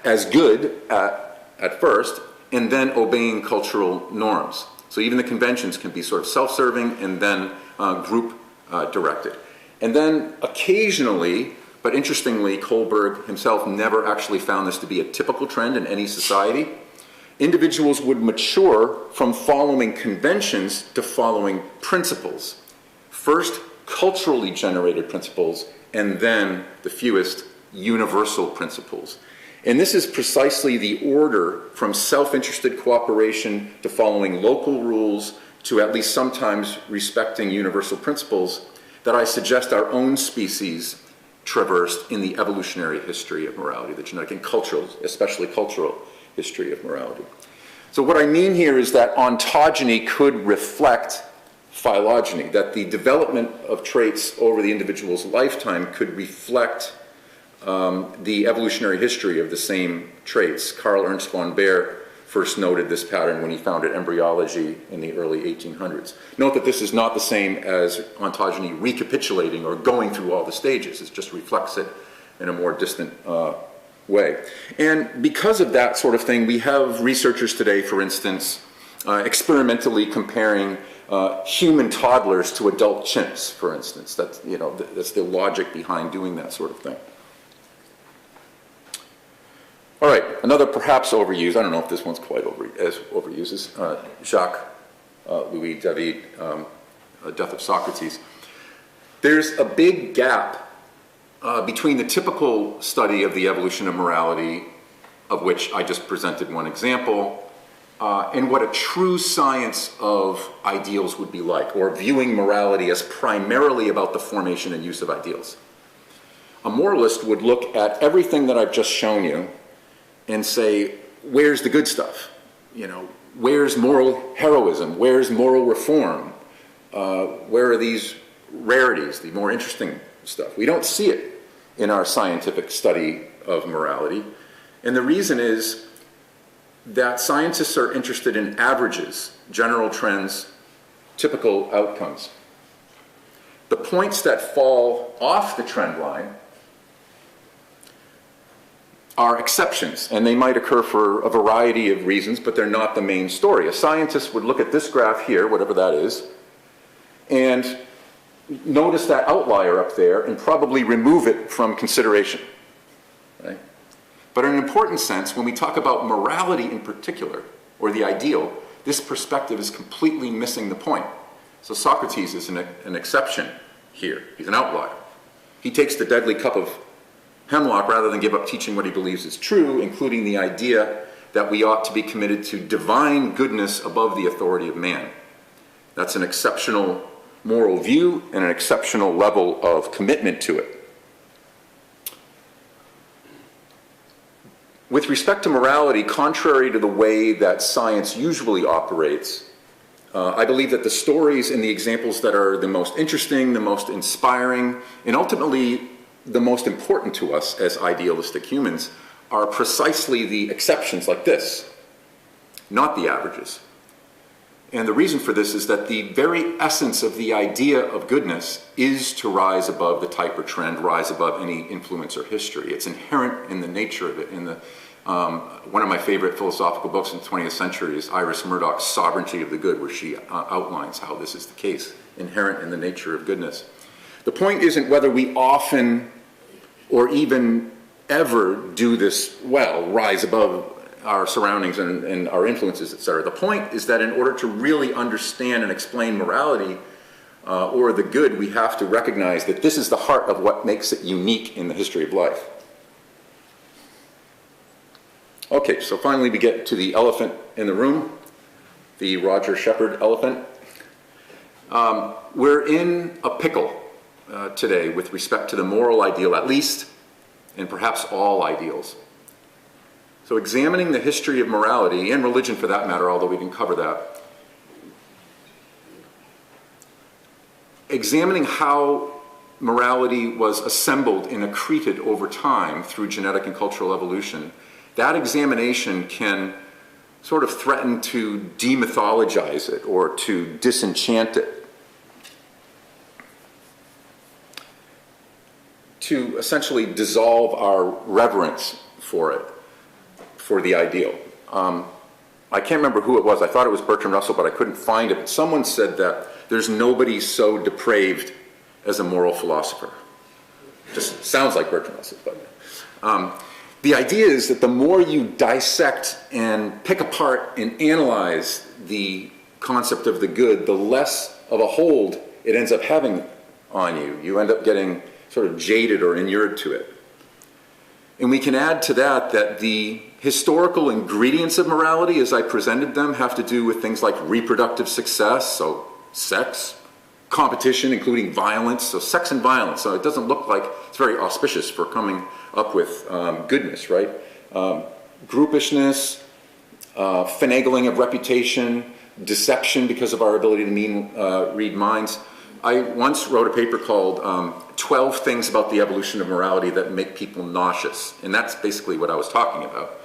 as good at first, and then obeying cultural norms. So even the conventions can be sort of self-serving and then group directed. And then occasionally, but interestingly, Colberg himself never actually found this to be a typical trend in any society, individuals would mature from following conventions to following principles. First, culturally generated principles, and then the fewest, universal principles. And this is precisely the order from self-interested cooperation to following local rules to at least sometimes respecting universal principles that I suggest our own species traversed in the evolutionary history of morality, the genetic and cultural, especially cultural history of morality. So what I mean here is that ontogeny could reflect phylogeny, that the development of traits over the individual's lifetime could reflect the evolutionary history of the same traits. Carl Ernst von Baer first noted this pattern when he founded embryology in the early 1800s. Note that this is not the same as ontogeny recapitulating or going through all the stages. It just reflects it in a more distant way. And because of that sort of thing, we have researchers today, for instance, experimentally comparing human toddlers to adult chimps, for instance. That's the logic behind doing that sort of thing. All right, another perhaps overused, I don't know if this one's quite as overused, is Jacques Louis David, Death of Socrates. There's a big gap between the typical study of the evolution of morality, of which I just presented one example, and what a true science of ideals would be like, or viewing morality as primarily about the formation and use of ideals. A moralist would look at everything that I've just shown you and say, where's the good stuff? Where's moral heroism? Where's moral reform? Where are these rarities, the more interesting stuff? We don't see it in our scientific study of morality. And the reason is that scientists are interested in averages, general trends, typical outcomes. The points that fall off the trend line are exceptions, and they might occur for a variety of reasons, but they're not the main story. A scientist would look at this graph here, whatever that is, and notice that outlier up there and probably remove it from consideration. Right? But in an important sense, when we talk about morality in particular, or the ideal, this perspective is completely missing the point. So Socrates is an exception here. He's an outlier. He takes the deadly cup of hemlock rather than give up teaching what he believes is true, including the idea that we ought to be committed to divine goodness above the authority of man. That's an exceptional moral view and an exceptional level of commitment to it. With respect to morality, contrary to the way that science usually operates, I believe that the stories and the examples that are the most interesting, the most inspiring, and ultimately the most important to us as idealistic humans are precisely the exceptions like this, not the averages. And the reason for this is that the very essence of the idea of goodness is to rise above the type or trend, rise above any influence or history. It's inherent in the nature of it. One of my favorite philosophical books in the 20th century is Iris Murdoch's Sovereignty of the Good, where she outlines how this is the case, inherent in the nature of goodness. The point isn't whether we often or even ever do this well, rise above our surroundings and our influences, etc. The point is that in order to really understand and explain morality or the good, we have to recognize that this is the heart of what makes it unique in the history of life. Okay, so finally we get to the elephant in the room, the Roger Shepard elephant. We're in a pickle today with respect to the moral ideal, at least, and perhaps all ideals. So examining the history of morality, and religion for that matter, although we didn't cover that, examining how morality was assembled and accreted over time through genetic and cultural evolution, that examination can sort of threaten to demythologize it or to disenchant it, to essentially dissolve our reverence for it, for the ideal. I can't remember who it was. I thought it was Bertrand Russell, but I couldn't find it. But someone said that there's nobody so depraved as a moral philosopher. Just sounds like Bertrand Russell, but the idea is that the more you dissect and pick apart and analyze the concept of the good, the less of a hold it ends up having on you. You end up getting sort of jaded or inured to it. And we can add to that that the historical ingredients of morality, as I presented them, have to do with things like reproductive success, so sex, competition, including violence, so sex and violence. So it doesn't look like it's very auspicious for coming up with goodness, right? Groupishness, finagling of reputation, deception because of our ability to read minds. I once wrote a paper called 12 Things About the Evolution of Morality That Make People Nauseous, and that's basically what I was talking about.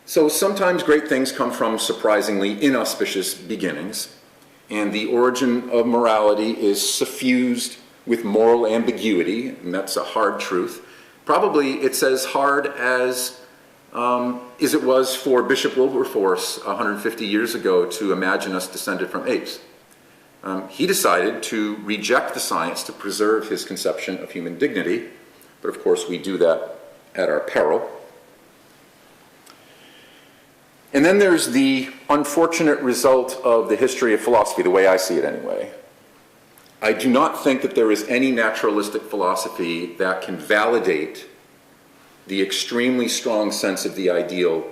So sometimes great things come from surprisingly inauspicious beginnings, and the origin of morality is suffused with moral ambiguity, and that's a hard truth. Probably it's as hard as it was for Bishop Wilberforce 150 years ago to imagine us descended from apes. He decided to reject the science to preserve his conception of human dignity, but of course we do that at our peril. And then there's the unfortunate result of the history of philosophy, the way I see it anyway. I do not think that there is any naturalistic philosophy that can validate the extremely strong sense of the ideal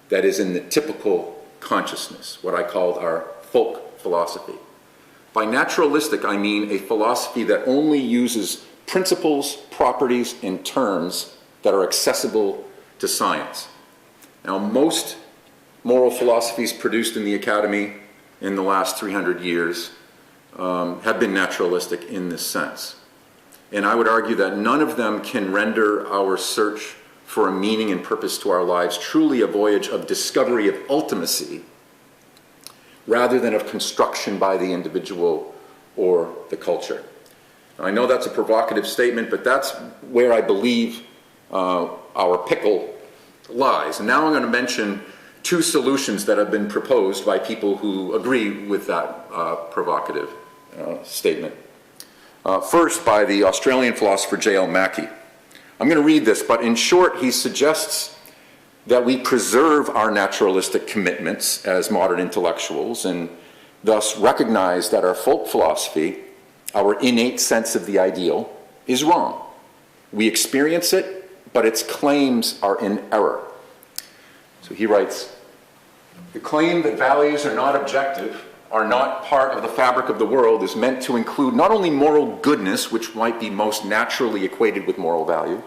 that is in the typical consciousness, what I called our folk philosophy. By naturalistic, I mean a philosophy that only uses principles, properties, and terms that are accessible to science. Now, most moral philosophies produced in the academy in the last 300 years have been naturalistic in this sense. And I would argue that none of them can render our search for a meaning and purpose to our lives truly a voyage of discovery of ultimacy, rather than of construction by the individual or the culture. Now, I know that's a provocative statement, but that's where I believe our pickle lies. And now I'm going to mention two solutions that have been proposed by people who agree with that provocative statement. First, by the Australian philosopher J.L. Mackie. I'm going to read this, but in short, he suggests that we preserve our naturalistic commitments as modern intellectuals and thus recognize that our folk philosophy, our innate sense of the ideal, is wrong. We experience it, but its claims are in error. So he writes, "The claim that values are not objective, are not part of the fabric of the world, is meant to include not only moral goodness, which might be most naturally equated with moral value,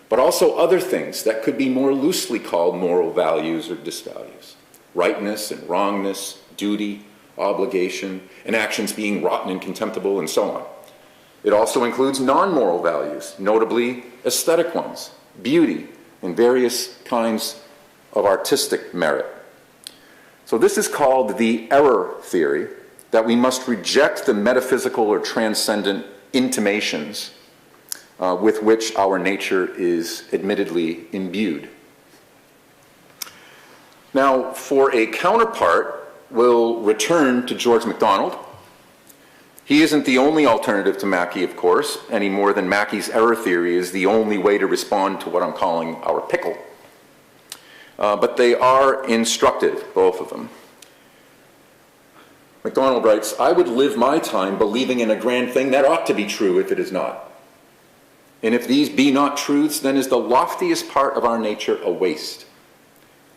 but also other things that could be more loosely called moral values or disvalues. Rightness and wrongness, duty, obligation, and actions being rotten and contemptible, and so on. It also includes non-moral values, notably aesthetic ones, beauty, and various kinds of artistic merit. So this is called the error theory, that we must reject the metaphysical or transcendent intimations with which our nature is admittedly imbued. Now, for a counterpart, we'll return to George MacDonald. He isn't the only alternative to Mackie, of course, any more than Mackie's error theory is the only way to respond to what I'm calling our pickle. But they are instructive, both of them. MacDonald writes, "I would live my time believing in a grand thing that ought to be true if it is not. And if these be not truths, then is the loftiest part of our nature a waste.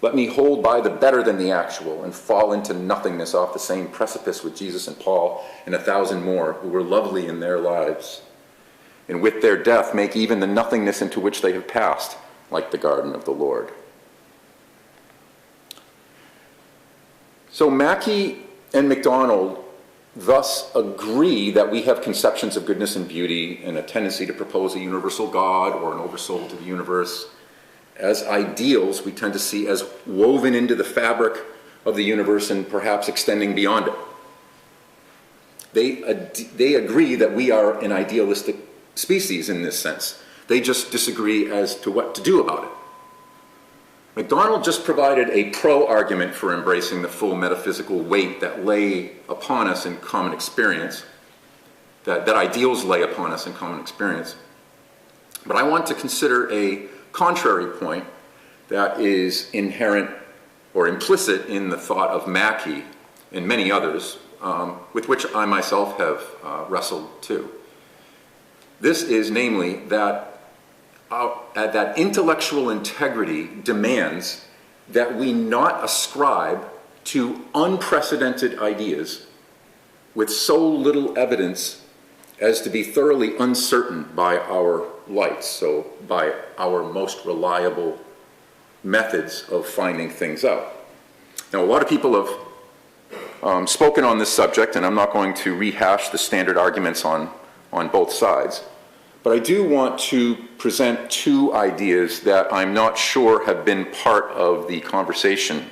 Let me hold by the better than the actual and fall into nothingness off the same precipice with Jesus and Paul and 1,000 more who were lovely in their lives. And with their death, make even the nothingness into which they have passed like the garden of the Lord. So Mackey and MacDonald thus agree that we have conceptions of goodness and beauty and a tendency to propose a universal God or an oversoul to the universe as ideals we tend to see as woven into the fabric of the universe and perhaps extending beyond it. They agree that we are an idealistic species in this sense. They just disagree as to what to do about it. MacDonald just provided a pro-argument for embracing the full metaphysical weight that lay upon us in common experience, that ideals lay upon us in common experience. But I want to consider a contrary point that is inherent or implicit in the thought of Mackey and many others, with which I myself have wrestled too. This is namely that intellectual integrity demands that we not ascribe to unprecedented ideas with so little evidence as to be thoroughly uncertain by our lights, so by our most reliable methods of finding things out. Now, a lot of people have spoken on this subject, and I'm not going to rehash the standard arguments on both sides, but I do want to present two ideas that I'm not sure have been part of the conversation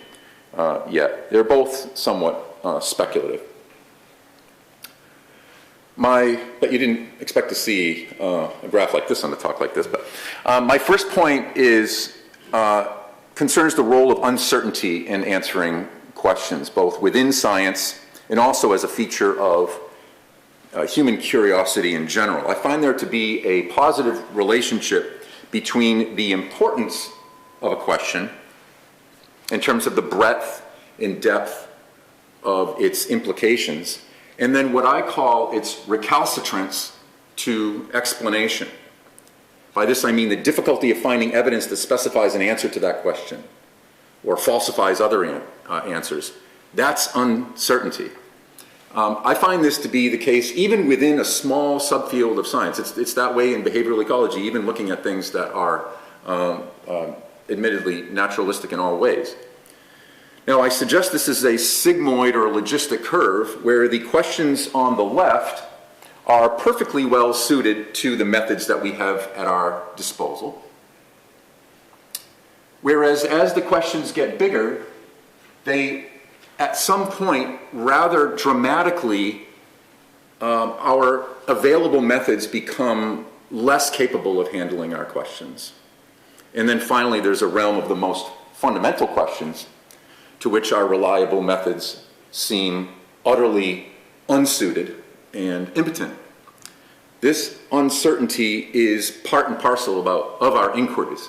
yet. They're both somewhat speculative. But you didn't expect to see a graph like this on a talk like this. But my first point concerns the role of uncertainty in answering questions, both within science and also as a feature of human curiosity in general. I find there to be a positive relationship between the importance of a question in terms of the breadth and depth of its implications, and then what I call its recalcitrance to explanation. By this I mean the difficulty of finding evidence that specifies an answer to that question or falsifies other answers. That's uncertainty. I find this to be the case even within a small subfield of science. It's that way in behavioral ecology, even looking at things that are admittedly naturalistic in all ways. Now, I suggest this is a sigmoid or logistic curve where the questions on the left are perfectly well suited to the methods that we have at our disposal. Whereas as the questions get bigger, they, at some point, rather dramatically, our available methods become less capable of handling our questions. And then finally, there's a realm of the most fundamental questions to which our reliable methods seem utterly unsuited and impotent. This uncertainty is part and parcel of our inquiries,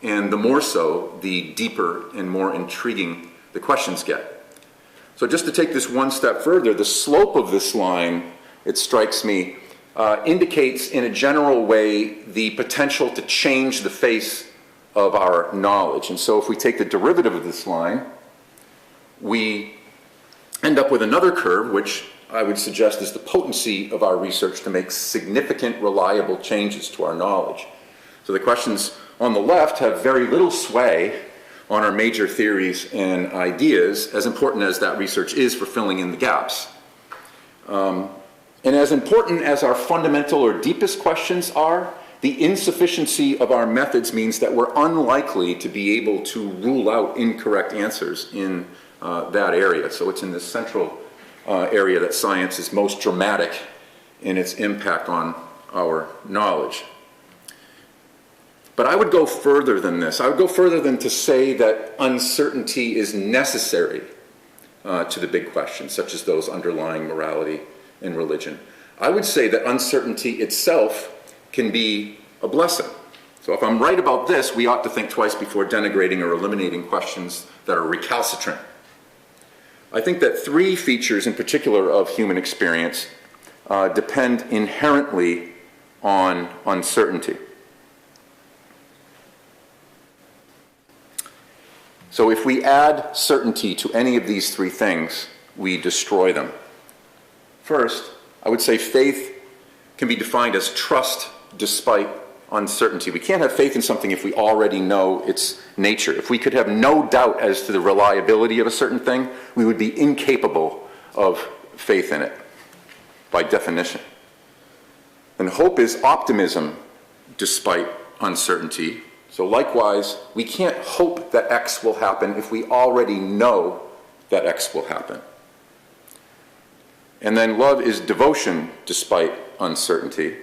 and the more so, the deeper and more intriguing the questions get. So just to take this one step further, the slope of this line, it strikes me, indicates in a general way the potential to change the face of our knowledge. And so if we take the derivative of this line, we end up with another curve, which I would suggest is the potency of our research to make significant, reliable changes to our knowledge. So the questions on the left have very little sway on our major theories and ideas, as important as that research is for filling in the gaps. And as important as our fundamental or deepest questions are, the insufficiency of our methods means that we're unlikely to be able to rule out incorrect answers in that area. So it's in this central area that science is most dramatic in its impact on our knowledge. But I would go further than this. I would go further than to say that uncertainty is necessary to the big questions, such as those underlying morality and religion. I would say that uncertainty itself can be a blessing. So if I'm right about this, we ought to think twice before denigrating or eliminating questions that are recalcitrant. I think that three features in particular of human experience depend inherently on uncertainty. So if we add certainty to any of these three things, we destroy them. First, I would say faith can be defined as trust despite uncertainty. We can't have faith in something if we already know its nature. If we could have no doubt as to the reliability of a certain thing, we would be incapable of faith in it, by definition. And hope is optimism despite uncertainty. So likewise, we can't hope that X will happen if we already know that X will happen. And then love is devotion despite uncertainty.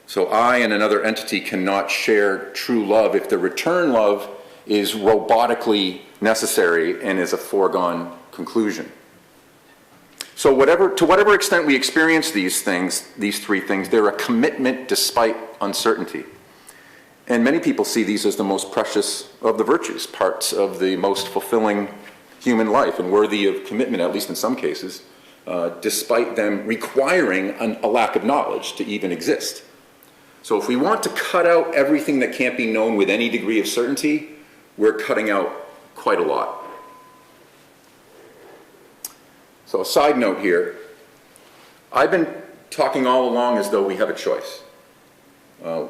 So I and another entity cannot share true love if the return love is robotically necessary and is a foregone conclusion. So to whatever extent we experience these things, these three things, they're a commitment despite uncertainty. And many people see these as the most precious of the virtues, parts of the most fulfilling human life and worthy of commitment, at least in some cases, despite them requiring a lack of knowledge to even exist. So if we want to cut out everything that can't be known with any degree of certainty, we're cutting out quite a lot. So a side note here, I've been talking all along as though we have a choice.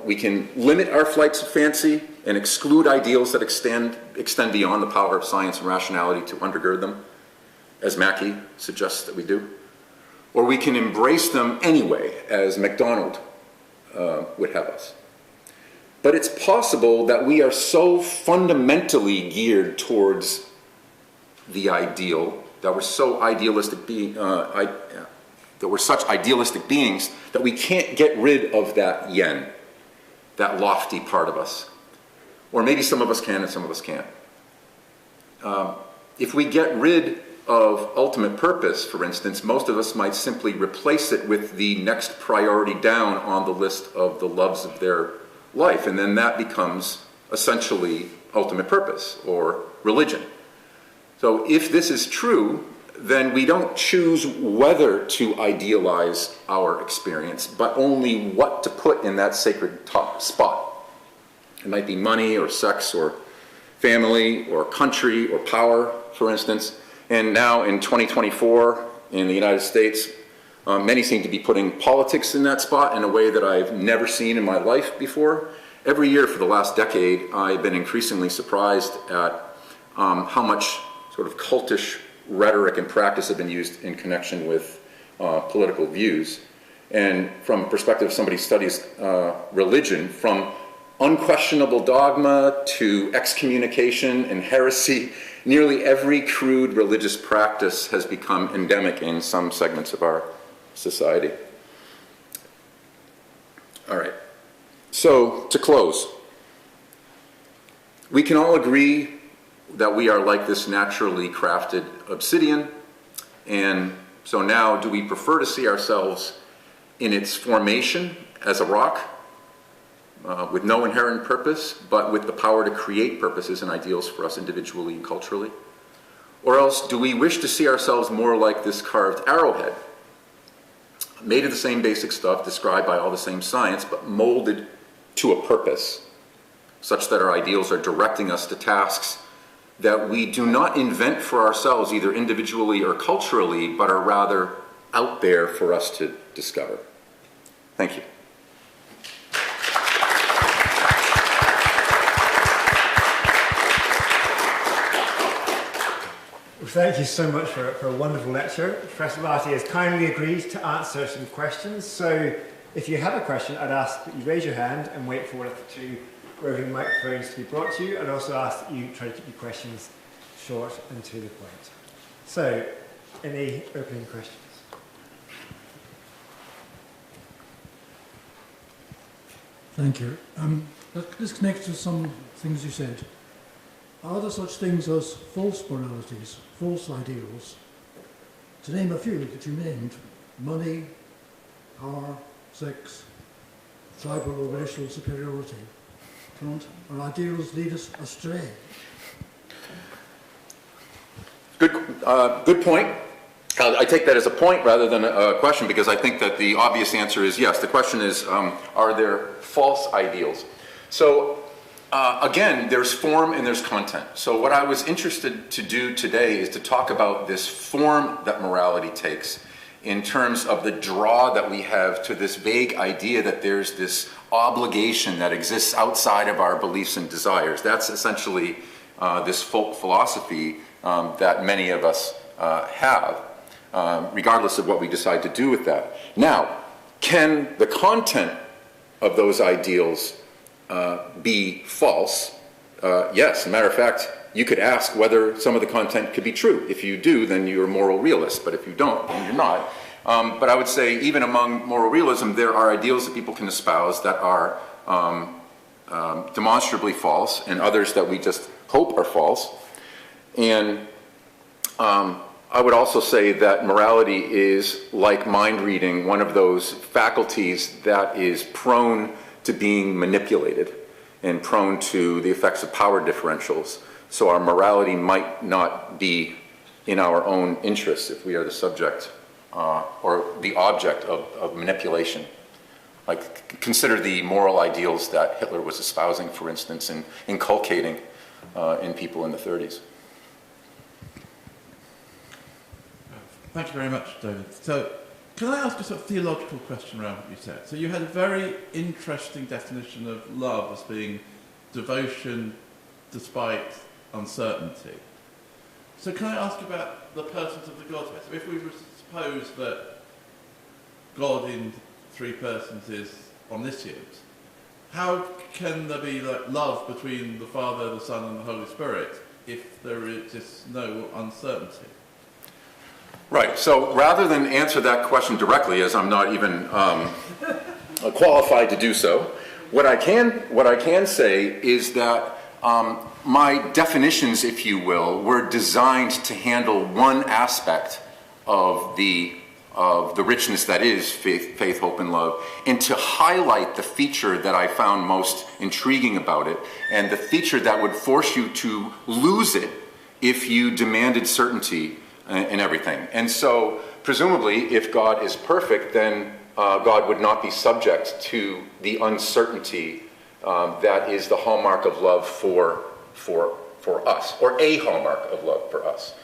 We can limit our flights of fancy and exclude ideals that extend beyond the power of science and rationality to undergird them, as Mackey suggests that we do. Or we can embrace them anyway, as MacDonald would have us. But it's possible that we are so fundamentally geared towards the ideal, that we're so idealistic that we're such idealistic beings that we can't get rid of that yen, that lofty part of us. Or maybe some of us can and some of us can't. If we get rid of ultimate purpose, for instance, most of us might simply replace it with the next priority down on the list of the loves of their life, and then that becomes essentially ultimate purpose or religion. So if this is true, then we don't choose whether to idealize our experience, but only what to put in that sacred top spot. It might be money or sex or family or country or power, for instance. And now in 2024 in the United States, many seem to be putting politics in that spot in a way that I've never seen in my life before. Every year for the last decade, I've been increasingly surprised at how much sort of cultish rhetoric and practice have been used in connection with political views. And from a perspective of somebody who studies religion, from unquestionable dogma to excommunication and heresy, nearly every crude religious practice has become endemic in some segments of our society. All right, so to close, we can all agree that we are like this naturally crafted obsidian, and so now do we prefer to see ourselves in its formation as a rock, with no inherent purpose, but with the power to create purposes and ideals for us individually and culturally? Or else, do we wish to see ourselves more like this carved arrowhead, made of the same basic stuff, described by all the same science, but molded to a purpose, such that our ideals are directing us to tasks that we do not invent for ourselves, either individually or culturally, but are rather out there for us to discover? Thank you. Well, thank you so much for a wonderful lecture. Professor Lahti has kindly agreed to answer some questions. So if you have a question, I'd ask that you raise your hand and wait for the roving microphones to be brought to you. I'd also ask that you try to keep your questions short and to the point. So, any opening questions? Thank you. This connects to some things you said. Are there such things as false moralities, false ideals? To name a few that you named: money, power, sex, tribal or racial superiority. Our ideals lead us astray. Good point. I take that as a point rather than a question, because I think that the obvious answer is yes. The question is, are there false ideals? So Again, there's form and there's content. So what I was interested to do today is to talk about this form that morality takes in terms of the draw that we have to this vague idea that there's this obligation that exists outside of our beliefs and desires. That's essentially this folk philosophy that many of us have, regardless of what we decide to do with that. Now, can the content of those ideals be false? Yes. As a matter of fact, you could ask whether some of the content could be true. If you do, then you're a moral realist, but if you don't, then you're not. But I would say even among moral realism, there are ideals that people can espouse that are demonstrably false, and others that we just hope are false. And I would also say that morality is, like mind reading, one of those faculties that is prone to being manipulated and prone to the effects of power differentials. So our morality might not be in our own interests if we are the subject or the object of manipulation. Like, consider the moral ideals that Hitler was espousing, for instance, and inculcating in people in the 30s. Thank you very much, David. So, can I ask a sort of theological question around what you said? So you had a very interesting definition of love as being devotion despite uncertainty. So can I ask about the persons of the Godhead? So if we were to suppose that God in three persons is omniscient, how can there be like love between the Father, the Son and the Holy Spirit if there exists no uncertainty? Right. So rather than answer that question directly, as I'm not even qualified to do so, what I can say is that my definitions, if you will, were designed to handle one aspect of the richness that is faith, hope, and love, and to highlight the feature that I found most intriguing about it, and the feature that would force you to lose it if you demanded certainty in everything. And so, presumably, if God is perfect, then God would not be subject to the uncertainty that is the hallmark of love for us, or a hallmark of love for us.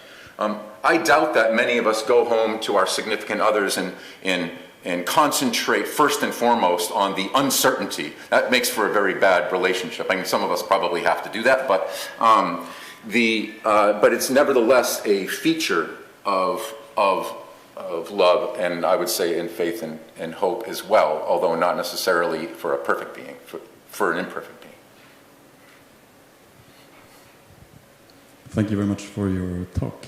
I doubt that many of us go home to our significant others and concentrate first and foremost on the uncertainty. That makes for a very bad relationship. I mean, some of us probably have to do that, but but it's nevertheless a feature of love, and I would say in faith and hope as well, although not necessarily for a perfect being, for an imperfect being. Thank you very much for your talk.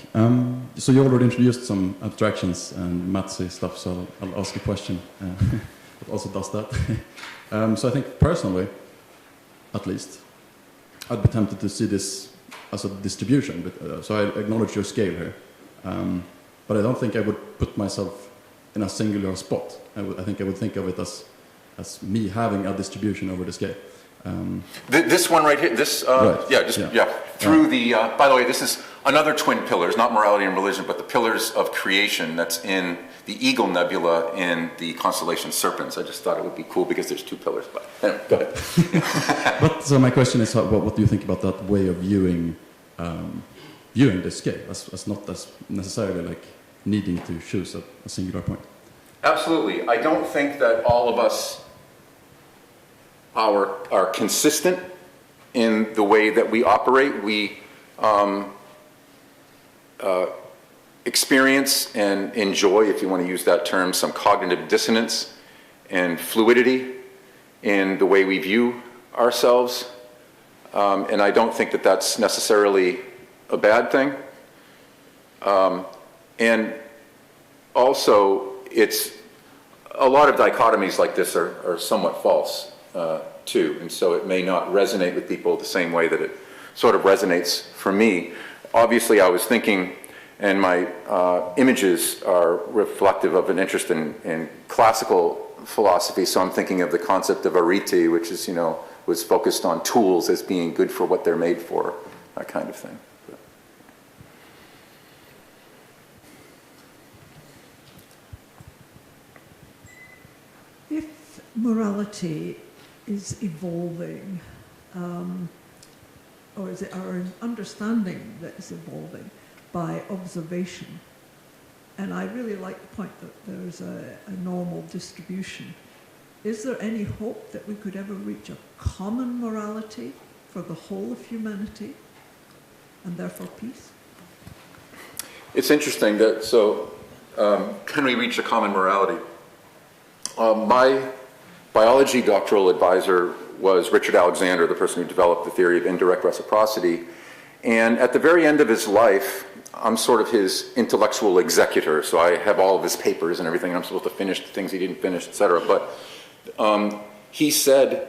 So you already introduced some abstractions and mathsy stuff, so I'll ask a question that also does that. So I think personally, at least, I'd be tempted to see this as a distribution. But, so I acknowledge your scale here. But I don't think I would put myself in a singular spot. I think I would think of it as me having a distribution over the scale. This one right here, this, right. Through the, by the way, this is another twin pillars, not morality and religion, but the pillars of creation that's in the Eagle Nebula in the constellation Serpens. I just thought it would be cool because there's two pillars, but anyway, go ahead. But so my question is, what do you think about that way of viewing the scale as not as necessarily like needing to choose a singular point? Absolutely. I don't think that all of us are consistent in the way that we operate. We experience and enjoy, if you want to use that term, some cognitive dissonance and fluidity in the way we view ourselves. And I don't think that that's necessarily a bad thing. And also, it's a lot of dichotomies like this are somewhat false too, and so it may not resonate with people the same way that it sort of resonates for me. Obviously, I was thinking, and my images are reflective of an interest in classical philosophy, so I'm thinking of the concept of arete, which is, was focused on tools as being good for what they're made for, that kind of thing. If morality is evolving or is it our understanding that is evolving by observation? And I really like the point that there's a normal distribution. Is there any hope that we could ever reach a common morality for the whole of humanity, and therefore peace? It's interesting that, can we reach a common morality? My biology doctoral advisor was Richard Alexander, the person who developed the theory of indirect reciprocity. And at the very end of his life, I'm sort of his intellectual executor, so I have all of his papers and everything. I'm supposed to finish the things he didn't finish, etc. But he said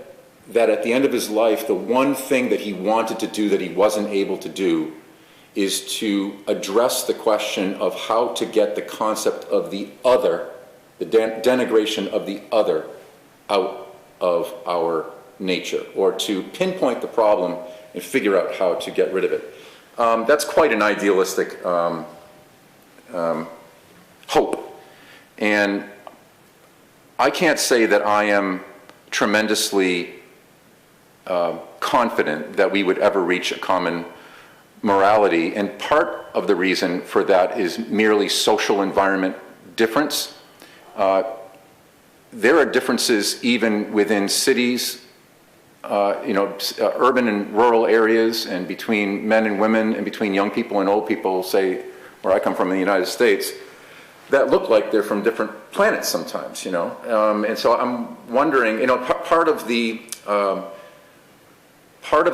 that at the end of his life, the one thing that he wanted to do that he wasn't able to do is to address the question of how to get the concept of the other, the denigration of the other, out of our nature, or to pinpoint the problem and figure out how to get rid of it. That's quite an idealistic hope. And I can't say that I am tremendously confident that we would ever reach a common morality, and part of the reason for that is merely social environment difference. There are differences even within cities, urban and rural areas, and between men and women, and between young people and old people, say, where I come from in the United States, that look like they're from different planets sometimes, and so I'm wondering, part of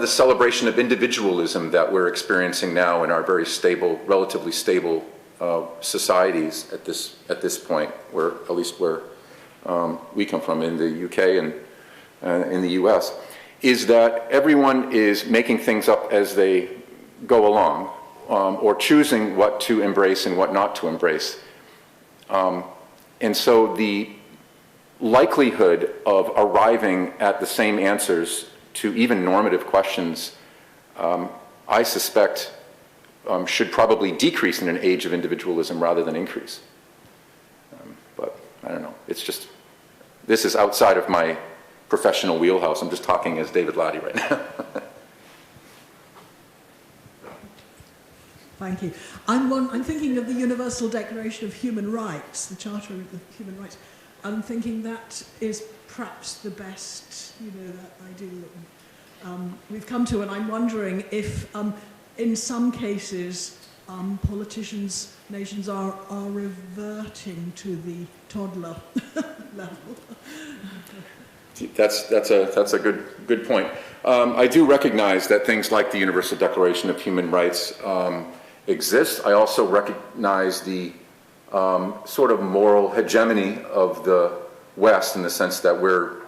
the celebration of individualism that we're experiencing now in our very stable, relatively stable societies at this point, where at least where we come from in the UK and in the US, is that everyone is making things up as they go along, or choosing what to embrace and what not to embrace. And so the likelihood of arriving at the same answers to even normative questions, I suspect, should probably decrease in an age of individualism rather than increase. But I don't know. It's just, this is outside of my professional wheelhouse. I'm just talking as David Lahti right now. Thank you. I'm thinking of the Universal Declaration of Human Rights, the Charter of Human Rights. I'm thinking that is perhaps the best, that ideal that we've come to, and I'm wondering if, in some cases, politicians, nations are reverting to the toddler level. That's a good point. I do recognize that things like the Universal Declaration of Human Rights exist. I also recognize the sort of moral hegemony of the West, in the sense that we're,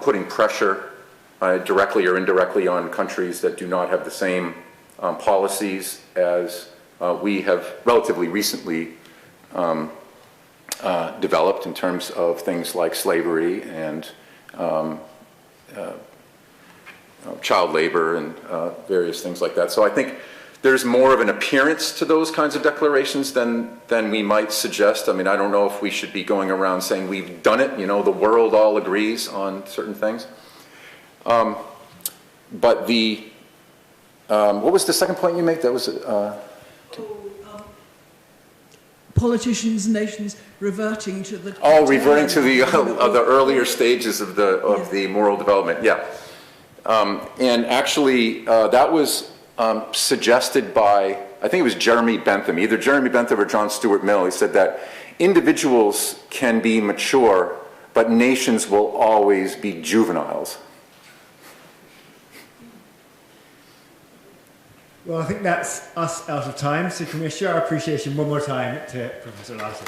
putting pressure directly or indirectly on countries that do not have the same policies as we have relatively recently developed, in terms of things like slavery and child labor and various things like that. So I think there's more of an appearance to those kinds of declarations than we might suggest. I mean, I don't know if we should be going around saying we've done it, the world all agrees on certain things. But the, what was the second point you made? That was... politicians, nations reverting to the... reverting to the earlier stages of the moral development, yeah. And actually, that was suggested by, I think it was Jeremy Bentham, either Jeremy Bentham or John Stuart Mill. He said that individuals can be mature, but nations will always be juveniles. Well, I think that's us out of time, so can we show our appreciation one more time to Professor Lahti?